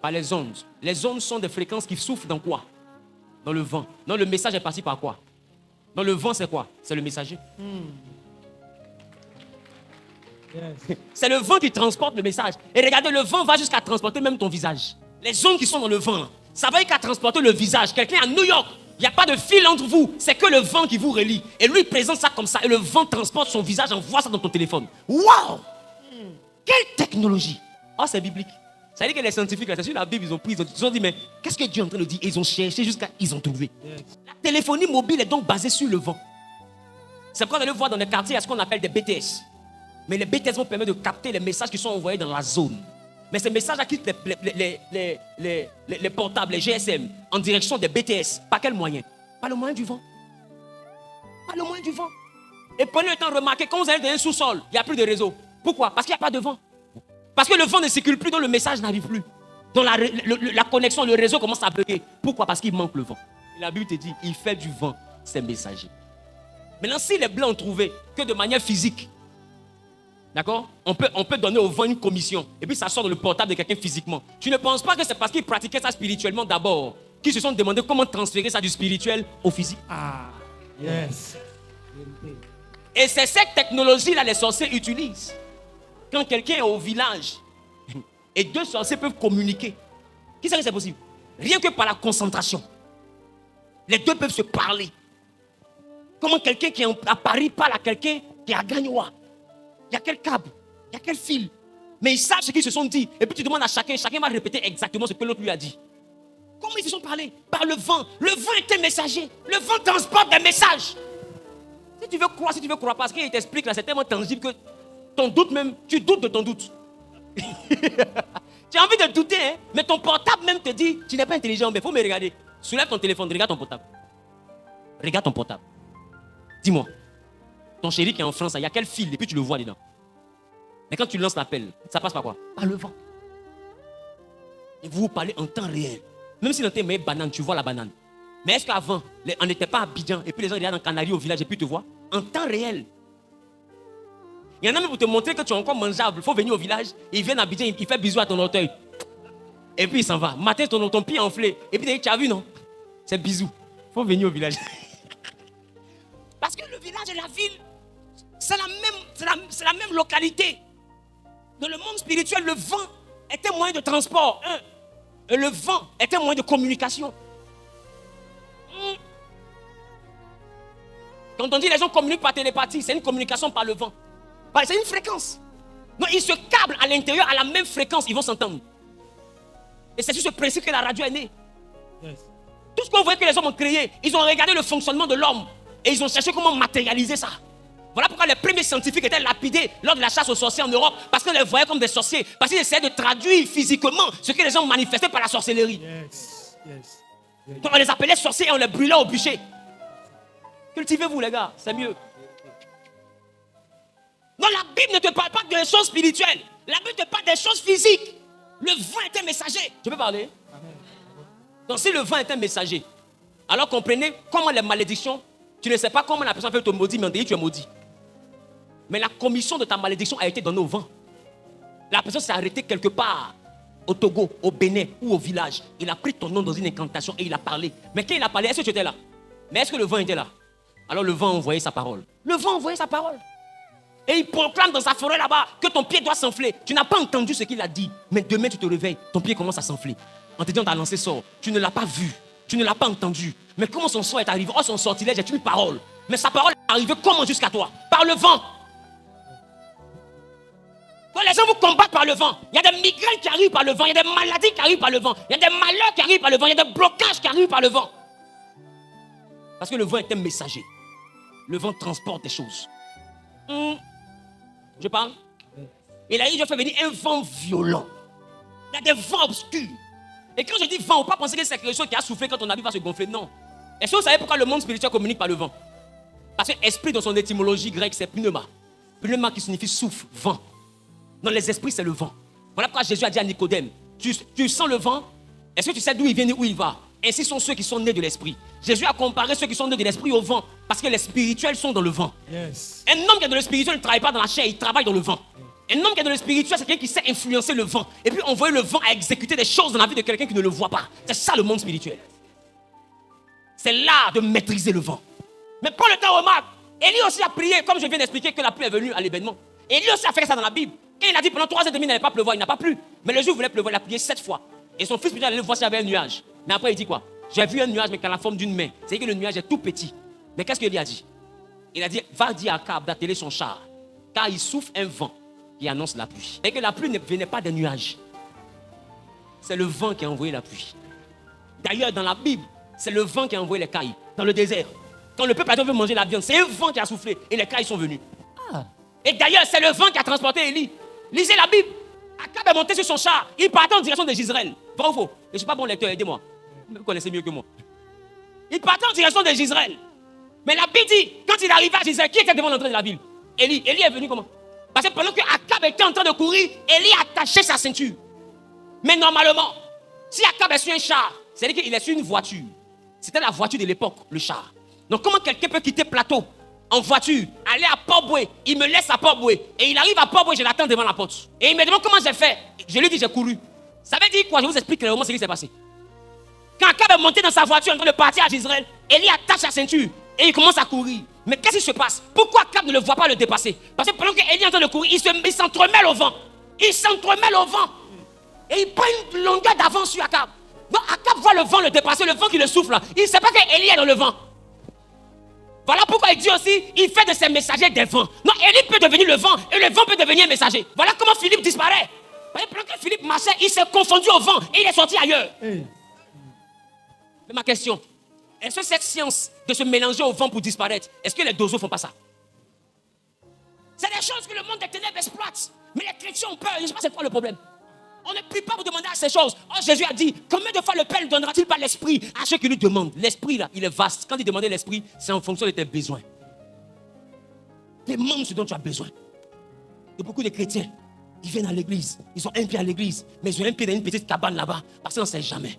Par les ondes. Les ondes sont des fréquences qui soufflent dans quoi? Dans le vent. Non, le message est parti par quoi? Donc le vent, c'est quoi? C'est le messager. Yes. C'est le vent qui transporte le message. Et regardez, le vent va jusqu'à transporter même ton visage. Les ondes qui sont dans le vent, ça va jusqu'à transporter le visage. Quelqu'un à New York, il n'y a pas de fil entre vous. C'est que le vent qui vous relie. Et lui, il présente ça comme ça. Et le vent transporte son visage, envoie ça dans ton téléphone. Waouh! Quelle technologie! Oh, c'est biblique. Ça veut dire que les scientifiques, c'est sur la Bible, ils ont pris, ils ont dit, mais qu'est-ce que Dieu est en train de dire? Ils ont cherché jusqu'à ils ont trouvé. Yes. La téléphonie mobile est donc basée sur le vent. C'est pourquoi on allait voir dans les quartiers, il y a ce qu'on appelle des BTS. Mais les BTS vont permettre de capter les messages qui sont envoyés dans la zone. Mais ces messages-là quittent les portables, les GSM, en direction des BTS. Par quel moyen? Par le moyen du vent. Par le moyen du vent. Et prenez le temps de remarquer, quand vous allez dans un sous-sol, il n'y a plus de réseau. Pourquoi? Parce qu'il n'y a pas de vent. Parce que le vent ne circule plus, donc le message n'arrive plus. Donc la connexion, le réseau commence à bugger. Pourquoi? Parce qu'il manque le vent. Et la Bible te dit, il fait du vent ses messagers. Maintenant, si les Blancs ont trouvé que de manière physique, d'accord, on peut donner au vent une commission, et puis ça sort dans le portable de quelqu'un physiquement. Tu ne penses pas que c'est parce qu'ils pratiquaient ça spirituellement d'abord, qu'ils se sont demandé comment transférer ça du spirituel au physique? Ah, yes. Et c'est cette technologie-là les sorciers utilisent. Quand quelqu'un est au village et deux sorciers peuvent communiquer, qui sait que c'est possible? Rien que par la concentration. Les deux peuvent se parler. Comment quelqu'un qui est à Paris parle à quelqu'un qui est à Gagnoa? Il y a quel câble? Il y a quel fil? Mais ils savent ce qu'ils se sont dit. Et puis tu demandes à chacun va répéter exactement ce que l'autre lui a dit. Comment ils se sont parlé? Par le vent. Le vent est un messager. Le vent transporte des messages. Si tu veux croire, parce qu'il t'explique là, c'est tellement tangible que ton doute même, tu doutes de ton doute. Tu as envie de douter, hein? Mais ton portable même te dit, tu n'es pas intelligent, mais il faut me regarder. Soulève ton téléphone, regarde ton portable. Regarde ton portable. Dis-moi, ton chéri qui est en France, il y a quel fil et puis tu le vois dedans. Mais quand tu lances l'appel, ça passe par quoi? Par le vent. Et vous parlez en temps réel. Même si dans tes mains banane, tu vois la banane. Mais est-ce qu'avant, on n'était pas à Abidjan et puis les gens regardent en Canaries au village et puis te voient? En temps réel. Il y en a même pour te montrer que tu es encore mangeable. Il faut venir au village, il vient à Abidjan, il fait bisou à ton orteil. Et puis il s'en va. Matin, ton pied enflé. Et puis tu as vu, non? C'est bisou. Il faut venir au village. Parce que le village et la ville, c'est la même localité. Dans le monde spirituel, le vent est un moyen de transport. Et le vent est un moyen de communication. Quand on dit les gens communiquent par télépathie, c'est une communication par le vent. C'est une fréquence. Donc ils se câblent à l'intérieur à la même fréquence, ils vont s'entendre. Et c'est sur ce principe que la radio est née. Yes. Tout ce qu'on voit que les hommes ont créé, ils ont regardé le fonctionnement de l'homme et ils ont cherché comment matérialiser ça. Voilà pourquoi les premiers scientifiques étaient lapidés lors de la chasse aux sorciers en Europe, parce qu'on les voyait comme des sorciers, parce qu'ils essayaient de traduire physiquement ce que les gens manifestaient par la sorcellerie. Yes. Yes. Yes. Donc on les appelait sorciers et on les brûlait au bûcher. Cultivez-vous les gars, c'est mieux. Non, la Bible ne te parle pas des choses spirituelles. La Bible te parle des choses physiques. Le vent est un messager. Tu peux parler? Donc si le vent est un messager, alors comprenez comment les malédictions, tu ne sais pas comment la personne peut te maudire, mais on te dit tu es maudit. Mais la commission de ta malédiction a été donnée au vent. La personne s'est arrêtée quelque part, au Togo, au Bénin ou au village. Il a pris ton nom dans une incantation et il a parlé. Mais quand il a parlé, est-ce que tu étais là? Mais est-ce que le vent était là? Alors le vent a envoyé sa parole. Le vent a envoyé sa parole. Et il proclame dans sa forêt là-bas que ton pied doit s'enfler. Tu n'as pas entendu ce qu'il a dit. Mais demain tu te réveilles, ton pied commence à s'enfler. On te dit on t'a lancé sort. Tu ne l'as pas vu. Tu ne l'as pas entendu. Mais comment son sort est arrivé? Oh, son sortilège est une parole. Mais sa parole est arrivée comment jusqu'à toi? Par le vent. Quand les gens vous combattent par le vent, il y a des migraines qui arrivent par le vent, il y a des maladies qui arrivent par le vent, il y a des malheurs qui arrivent par le vent, il y a des blocages qui arrivent par le vent. Parce que le vent est un messager. Le vent transporte des choses. Je parle? Il a dit, je fais venir un vent violent. Il y a des vents obscurs. Et quand je dis vent, on ne peut pas penser que c'est quelque chose qui a soufflé quand ton habit va se gonfler. Non. Est-ce que vous savez pourquoi le monde spirituel communique par le vent? Parce que esprit, dans son étymologie grecque, c'est pneuma. Pneuma qui signifie souffle, vent. Dans les esprits, c'est le vent. Voilà pourquoi Jésus a dit à Nicodème, tu sens le vent? Est-ce que tu sais d'où il vient et où il va? Ainsi sont ceux qui sont nés de l'esprit. Jésus a comparé ceux qui sont nés de l'esprit au vent. Parce que les spirituels sont dans le vent. Yes. Un homme qui est dans le spirituel ne travaille pas dans la chair, il travaille dans le vent. Un homme qui est dans le spirituel, c'est quelqu'un qui sait influencer le vent. Et puis envoyer le vent à exécuter des choses dans la vie de quelqu'un qui ne le voit pas. C'est ça le monde spirituel. C'est l'art de maîtriser le vent. Mais prends le temps, remarque. Élie aussi a prié, comme je viens d'expliquer, que la pluie est venue à l'événement. Élie aussi a fait ça dans la Bible. Quand il a dit pendant 3 heures et demie, il n'allait pas pleuvoir, il n'a pas plu. Mais le jour où il voulait pleuvoir, il a prié 7 fois. Et son fils allait le voir s'il y avait un nuage. Mais après, il dit quoi? J'ai vu un nuage, mais qui a la forme d'une main. C'est-à-dire que le nuage est tout petit. Mais qu'est-ce qu'Élie a dit? Il a dit, va dire à Akab d'atteler son char. Car il souffle un vent qui annonce la pluie. Et que la pluie ne venait pas des nuages. C'est le vent qui a envoyé la pluie. D'ailleurs, dans la Bible, c'est le vent qui a envoyé les cailles dans le désert. Quand le peuple veut manger la viande, c'est un vent qui a soufflé et les cailles sont venus. Et d'ailleurs, c'est le vent qui a transporté Élie. Lisez la Bible. Akab est monté sur son char. Il partait en direction de Jezreel. Vrai ou faux? Je ne suis pas bon lecteur, aidez-moi. Vous connaissez mieux que moi. Il partait en direction de Jezreel. Mais la Bible dit, quand il arriva à Jezreel, qui était devant l'entrée de la ville? Élie. Élie est venu comment? Parce que pendant que Akab était en train de courir, Élie attachait sa ceinture. Mais normalement, si Akab est sur un char, c'est-à-dire qu'il est sur une voiture. C'était la voiture de l'époque, le char. Donc comment quelqu'un peut quitter plateau en voiture, aller à Port-Boué, il me laisse à Port-Boué, et il arrive à Port-Boué, je l'attends devant la porte. Et il me demande comment j'ai fait. Je lui dis j'ai couru. Ça veut dire quoi? Je vous explique clairement ce qui s'est passé. Quand Akab est monté dans sa voiture en train de partir à Jezreel, Élie attache sa ceinture et il commence à courir. Mais qu'est-ce qui se passe? Pourquoi Akab ne le voit pas le dépasser? Parce que pendant qu'Élie est en train de courir, il s'entremêle au vent. Il s'entremêle au vent. Et il prend une longueur d'avance sur Akab. Donc Akab voit le vent le dépasser, le vent qui le souffle. Il ne sait pas qu'Élie est dans le vent. Voilà pourquoi il dit aussi, il fait de ses messagers des vents. Non, Élie peut devenir le vent et le vent peut devenir un messager. Voilà comment Philippe disparaît. Pendant que Philippe marchait, il s'est confondu au vent et il est sorti ailleurs. Mais ma question, est-ce que cette science de se mélanger au vent pour disparaître, est-ce que les dozos ne font pas ça? C'est des choses que le monde des ténèbres exploite. Mais les chrétiens ont peur. Je ne sais pas c'est quoi le problème. On ne prie pas pour demander à ces choses. Oh, Jésus a dit, combien de fois le Père ne donnera-t-il pas l'esprit à ceux qui lui demandent? L'esprit, là, il est vaste. Quand il demandait l'esprit, c'est en fonction de tes besoins. Demande ce dont tu as besoin. Il y a beaucoup de chrétiens qui viennent à l'église. Ils ont un pied à l'église, mais ils ont un pied dans une petite cabane là-bas. Parce qu'on ne sait jamais.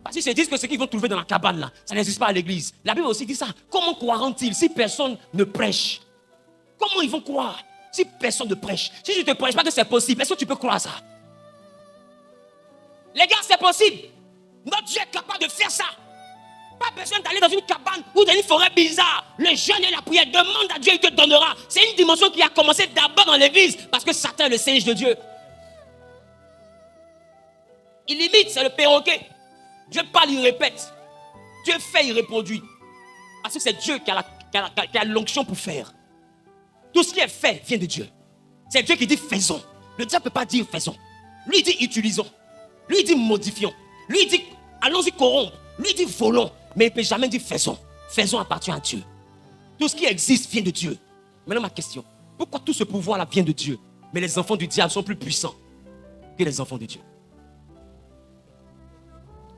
Parce qu'ils se disent que ce qu'ils vont trouver dans la cabane là, ça n'existe pas à l'église. La Bible aussi dit ça. Comment croiront-ils si personne ne prêche? Comment ils vont croire si personne ne prêche? Si je ne te prêche pas que c'est possible, est-ce que tu peux croire ça? Les gars, c'est possible. Notre Dieu est capable de faire ça. Pas besoin d'aller dans une cabane ou dans une forêt bizarre. Le jeûne et la prière, demande à Dieu, il te donnera. C'est une dimension qui a commencé d'abord dans l'église parce que Satan est le singe de Dieu. Il imite, c'est le perroquet. Dieu parle, il répète. Dieu fait, il reproduit. Parce que c'est Dieu qui a l'onction pour faire. Tout ce qui est fait vient de Dieu. C'est Dieu qui dit faisons. Le diable ne peut pas dire faisons. Lui il dit utilisons. Lui il dit modifions. Lui il dit allons-y corrompre. Lui il dit volons. Mais il ne peut jamais dire faisons. Faisons appartient à Dieu. Tout ce qui existe vient de Dieu. Maintenant ma question. Pourquoi tout ce pouvoir là vient de Dieu, mais les enfants du diable sont plus puissants que les enfants de Dieu?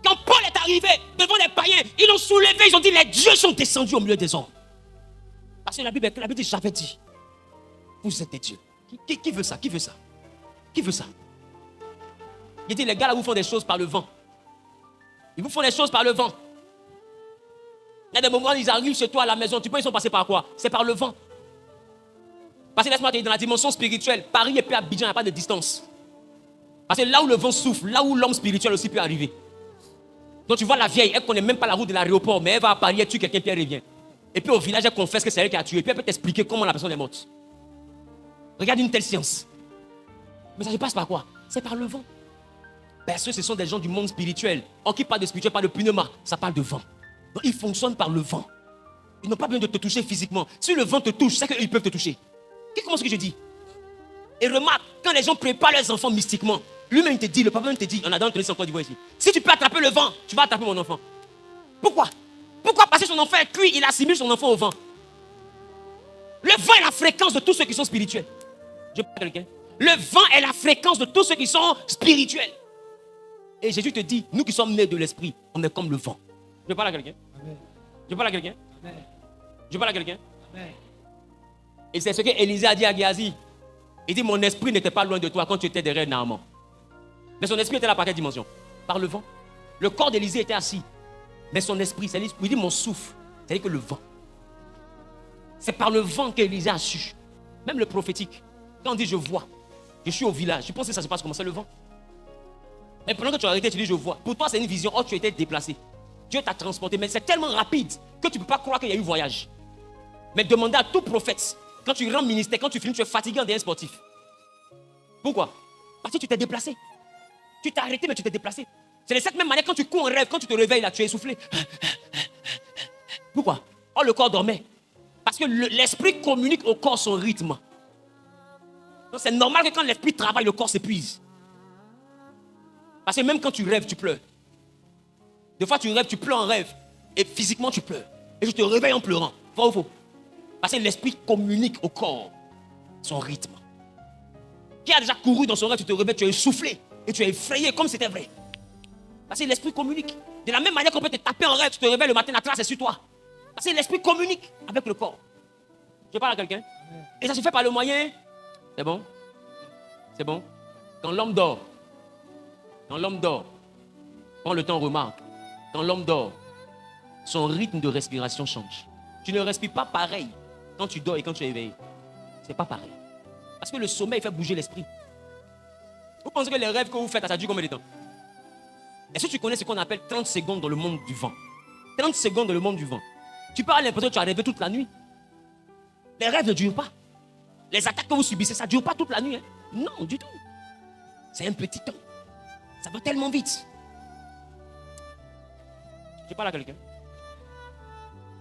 Quand Paul est arrivé devant les païens, ils l'ont soulevé, ils ont dit les dieux sont descendus au milieu des hommes. Parce que la Bible dit j'avais dit. Vous êtes des dieux. Qui veut ça? Qui veut ça? Qui veut ça? Il dit les gars là vous font des choses par le vent. Ils vous font des choses par le vent. Il y a des moments où ils arrivent chez toi à la maison. Tu penses qu'ils sont passés par quoi? C'est par le vent. Parce que laisse-moi te dire, dans la dimension spirituelle, Paris et puis Abidjan, il n'y a pas de distance. Parce que là où le vent souffle, là où l'homme spirituel aussi peut arriver. Donc tu vois la vieille, elle ne connaît même pas la route de l'aéroport, mais elle va à Paris, elle tue quelqu'un, puis elle revient. Et puis au village, elle confesse que c'est elle qui a tué. Puis elle peut t'expliquer comment la personne est morte. Regarde une telle science. Mais ça se passe par quoi? C'est par le vent. Parce que ce sont des gens du monde spirituel. Or qui parle de spirituel, parle de pneuma, ça parle de vent. Donc ils fonctionnent par le vent. Ils n'ont pas besoin de te toucher physiquement. Si le vent te touche, c'est qu'ils peuvent te toucher. Comment est-ce que je dis? Et remarque, quand les gens préparent leurs enfants mystiquement, lui-même te dit, le papa même te dit, on a dans le encore d'ivoire ici. Si tu peux attraper le vent, tu vas attraper mon enfant. Pourquoi? Pourquoi? Parce que son enfant est cuit, il assimile son enfant au vent. Le vent est la fréquence de tous ceux qui sont spirituels. Je parle à quelqu'un. Le vent est la fréquence de tous ceux qui sont spirituels. Et Jésus te dit, nous qui sommes nés de l'esprit, on est comme le vent. Je parle à quelqu'un. Je parle à quelqu'un. Je parle à quelqu'un. Et c'est ce que Élisée a dit à Géasi. Il dit, mon esprit n'était pas loin de toi quand tu étais derrière Naaman. Mais son esprit était là par quelle dimension? Par le vent. Le corps d'Élisée était assis. Mais son esprit, il dit mon souffle. C'est-à-dire que le vent. C'est par le vent qu'Élisée a su. Même le prophétique. Quand on dit je vois, je suis au village. Je pense que ça se passe comment? C'est le vent. Et pendant que tu as arrêté, tu dis je vois. Pour toi, c'est une vision. Oh, tu étais déplacé. Dieu t'a transporté, mais c'est tellement rapide que tu ne peux pas croire qu'il y a eu voyage. Mais demandez à tout prophète, quand tu rends ministère, quand tu finis, tu es fatigué en dernier sportif. Pourquoi? Parce que tu t'es déplacé. Tu t'es arrêté, mais tu t'es déplacé. C'est de cette même manière, quand tu cours en rêve, quand tu te réveilles, là, tu es essoufflé. Pourquoi? Oh, le corps dormait. Parce que l'esprit communique au corps son rythme. Donc c'est normal que quand l'esprit travaille, le corps s'épuise. Parce que même quand tu rêves, tu pleures. Des fois, tu rêves, tu pleures en rêve. Et physiquement, tu pleures. Et tu te réveilles en pleurant. Vrai ou faux? Parce que l'esprit communique au corps son rythme. Qui a déjà couru dans son rêve, tu te réveilles, tu es essoufflé. Et tu es effrayé comme c'était vrai. Parce que l'esprit communique. De la même manière qu'on peut te taper en rêve, tu te réveilles le matin, la classe est sur toi. Parce que l'esprit communique avec le corps. Je parle à quelqu'un. Et ça se fait par le moyen. C'est bon? C'est bon? Quand l'homme dort, prends le temps, remarque. Quand l'homme dort, son rythme de respiration change. Tu ne respires pas pareil quand tu dors et quand tu es éveillé. C'est pas pareil. Parce que le sommeil fait bouger l'esprit. Vous pensez que les rêves que vous faites, ça dure combien de temps? Est-ce que tu connais ce qu'on appelle 30 secondes dans le monde du vent? 30 secondes dans le monde du vent. Tu peux avoir l'impression que tu as rêvé toute la nuit. Les rêves ne durent pas. Les attaques que vous subissez, ça ne dure pas toute la nuit. Hein? Non, du tout. C'est un petit temps. Ça va tellement vite. Je parle à quelqu'un.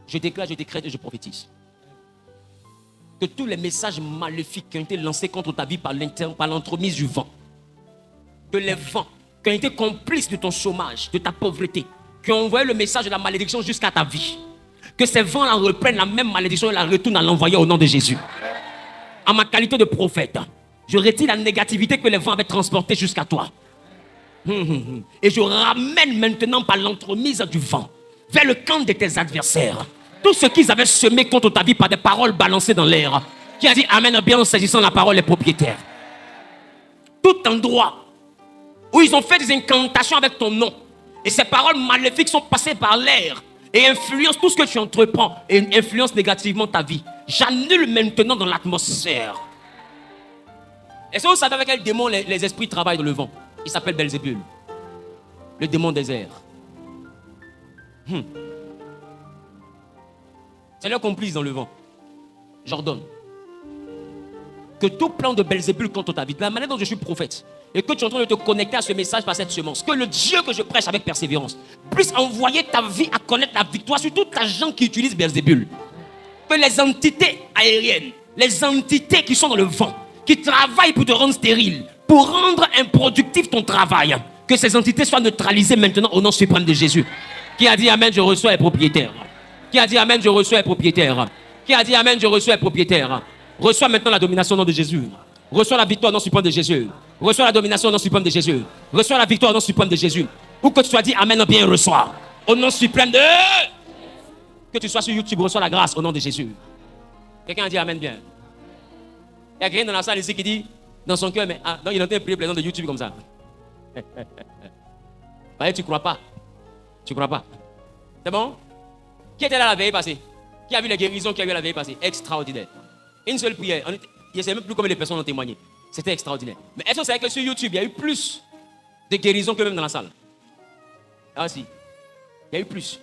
Je déclare, je décrète et je prophétise. Que tous les messages maléfiques qui ont été lancés contre ta vie par l'entremise du vent, que les vents qui ont été complices de ton chômage, de ta pauvreté, qui ont envoyé le message de la malédiction jusqu'à ta vie, que ces vents-là reprennent la même malédiction et la retournent à l'envoyer au nom de Jésus. En ma qualité de prophète, je retire la négativité que les vents avaient transportée jusqu'à toi. Et je ramène maintenant par l'entremise du vent vers le camp de tes adversaires tout ce qu'ils avaient semé contre ta vie par des paroles balancées dans l'air. Qui a dit amen bien en saisissant la parole des propriétaires. Tout endroit où ils ont fait des incantations avec ton nom et ces paroles maléfiques sont passées par l'air et influencent tout ce que tu entreprends et influencent négativement ta vie. J'annule maintenant dans l'atmosphère. Est-ce que vous savez avec quel démon les esprits travaillent dans le vent? Il s'appelle Belzébul, le démon des airs. C'est leur complice dans le vent. J'ordonne que tout plan de Belzébul contre ta vie, de la manière dont je suis prophète, et que tu es en train de te connecter à ce message par cette semence, que le Dieu que je prêche avec persévérance puisse envoyer ta vie à connaître la victoire sur toute la gens qui utilisent Belzébul. Que les entités aériennes, les entités qui sont dans le vent, qui travaillent pour te rendre stérile, pour rendre improductif ton travail, que ces entités soient neutralisées maintenant au nom suprême de Jésus. Qui a dit amen, je reçois les propriétaires? Qui a dit amen, je reçois les propriétaires? Qui a dit amen, je reçois les propriétaires? Reçois maintenant la domination au nom de Jésus. Reçois la victoire au nom suprême de Jésus. Reçois la domination au nom suprême de Jésus. Reçois la victoire au nom suprême de Jésus. Où que tu sois dit amen, bien reçois. Au nom suprême de... Que tu sois sur YouTube, reçois la grâce au nom de Jésus. Quelqu'un a dit amen bien. Il y a quelqu'un dans la salle ici qui dit dans son cœur, mais donc il entend prier plaisant de YouTube comme ça. Tu ne crois pas. Tu ne crois pas. C'est bon? Qui était là la veille passée? Qui a vu les guérisons qu'il y a eu la veille passée? Extraordinaire. Une seule prière. Je ne sais même plus combien de personnes ont témoigné. C'était extraordinaire. Mais est-ce que vous savez que sur YouTube, il y a eu plus de guérisons que même dans la salle? Ah si. Il y a eu plus.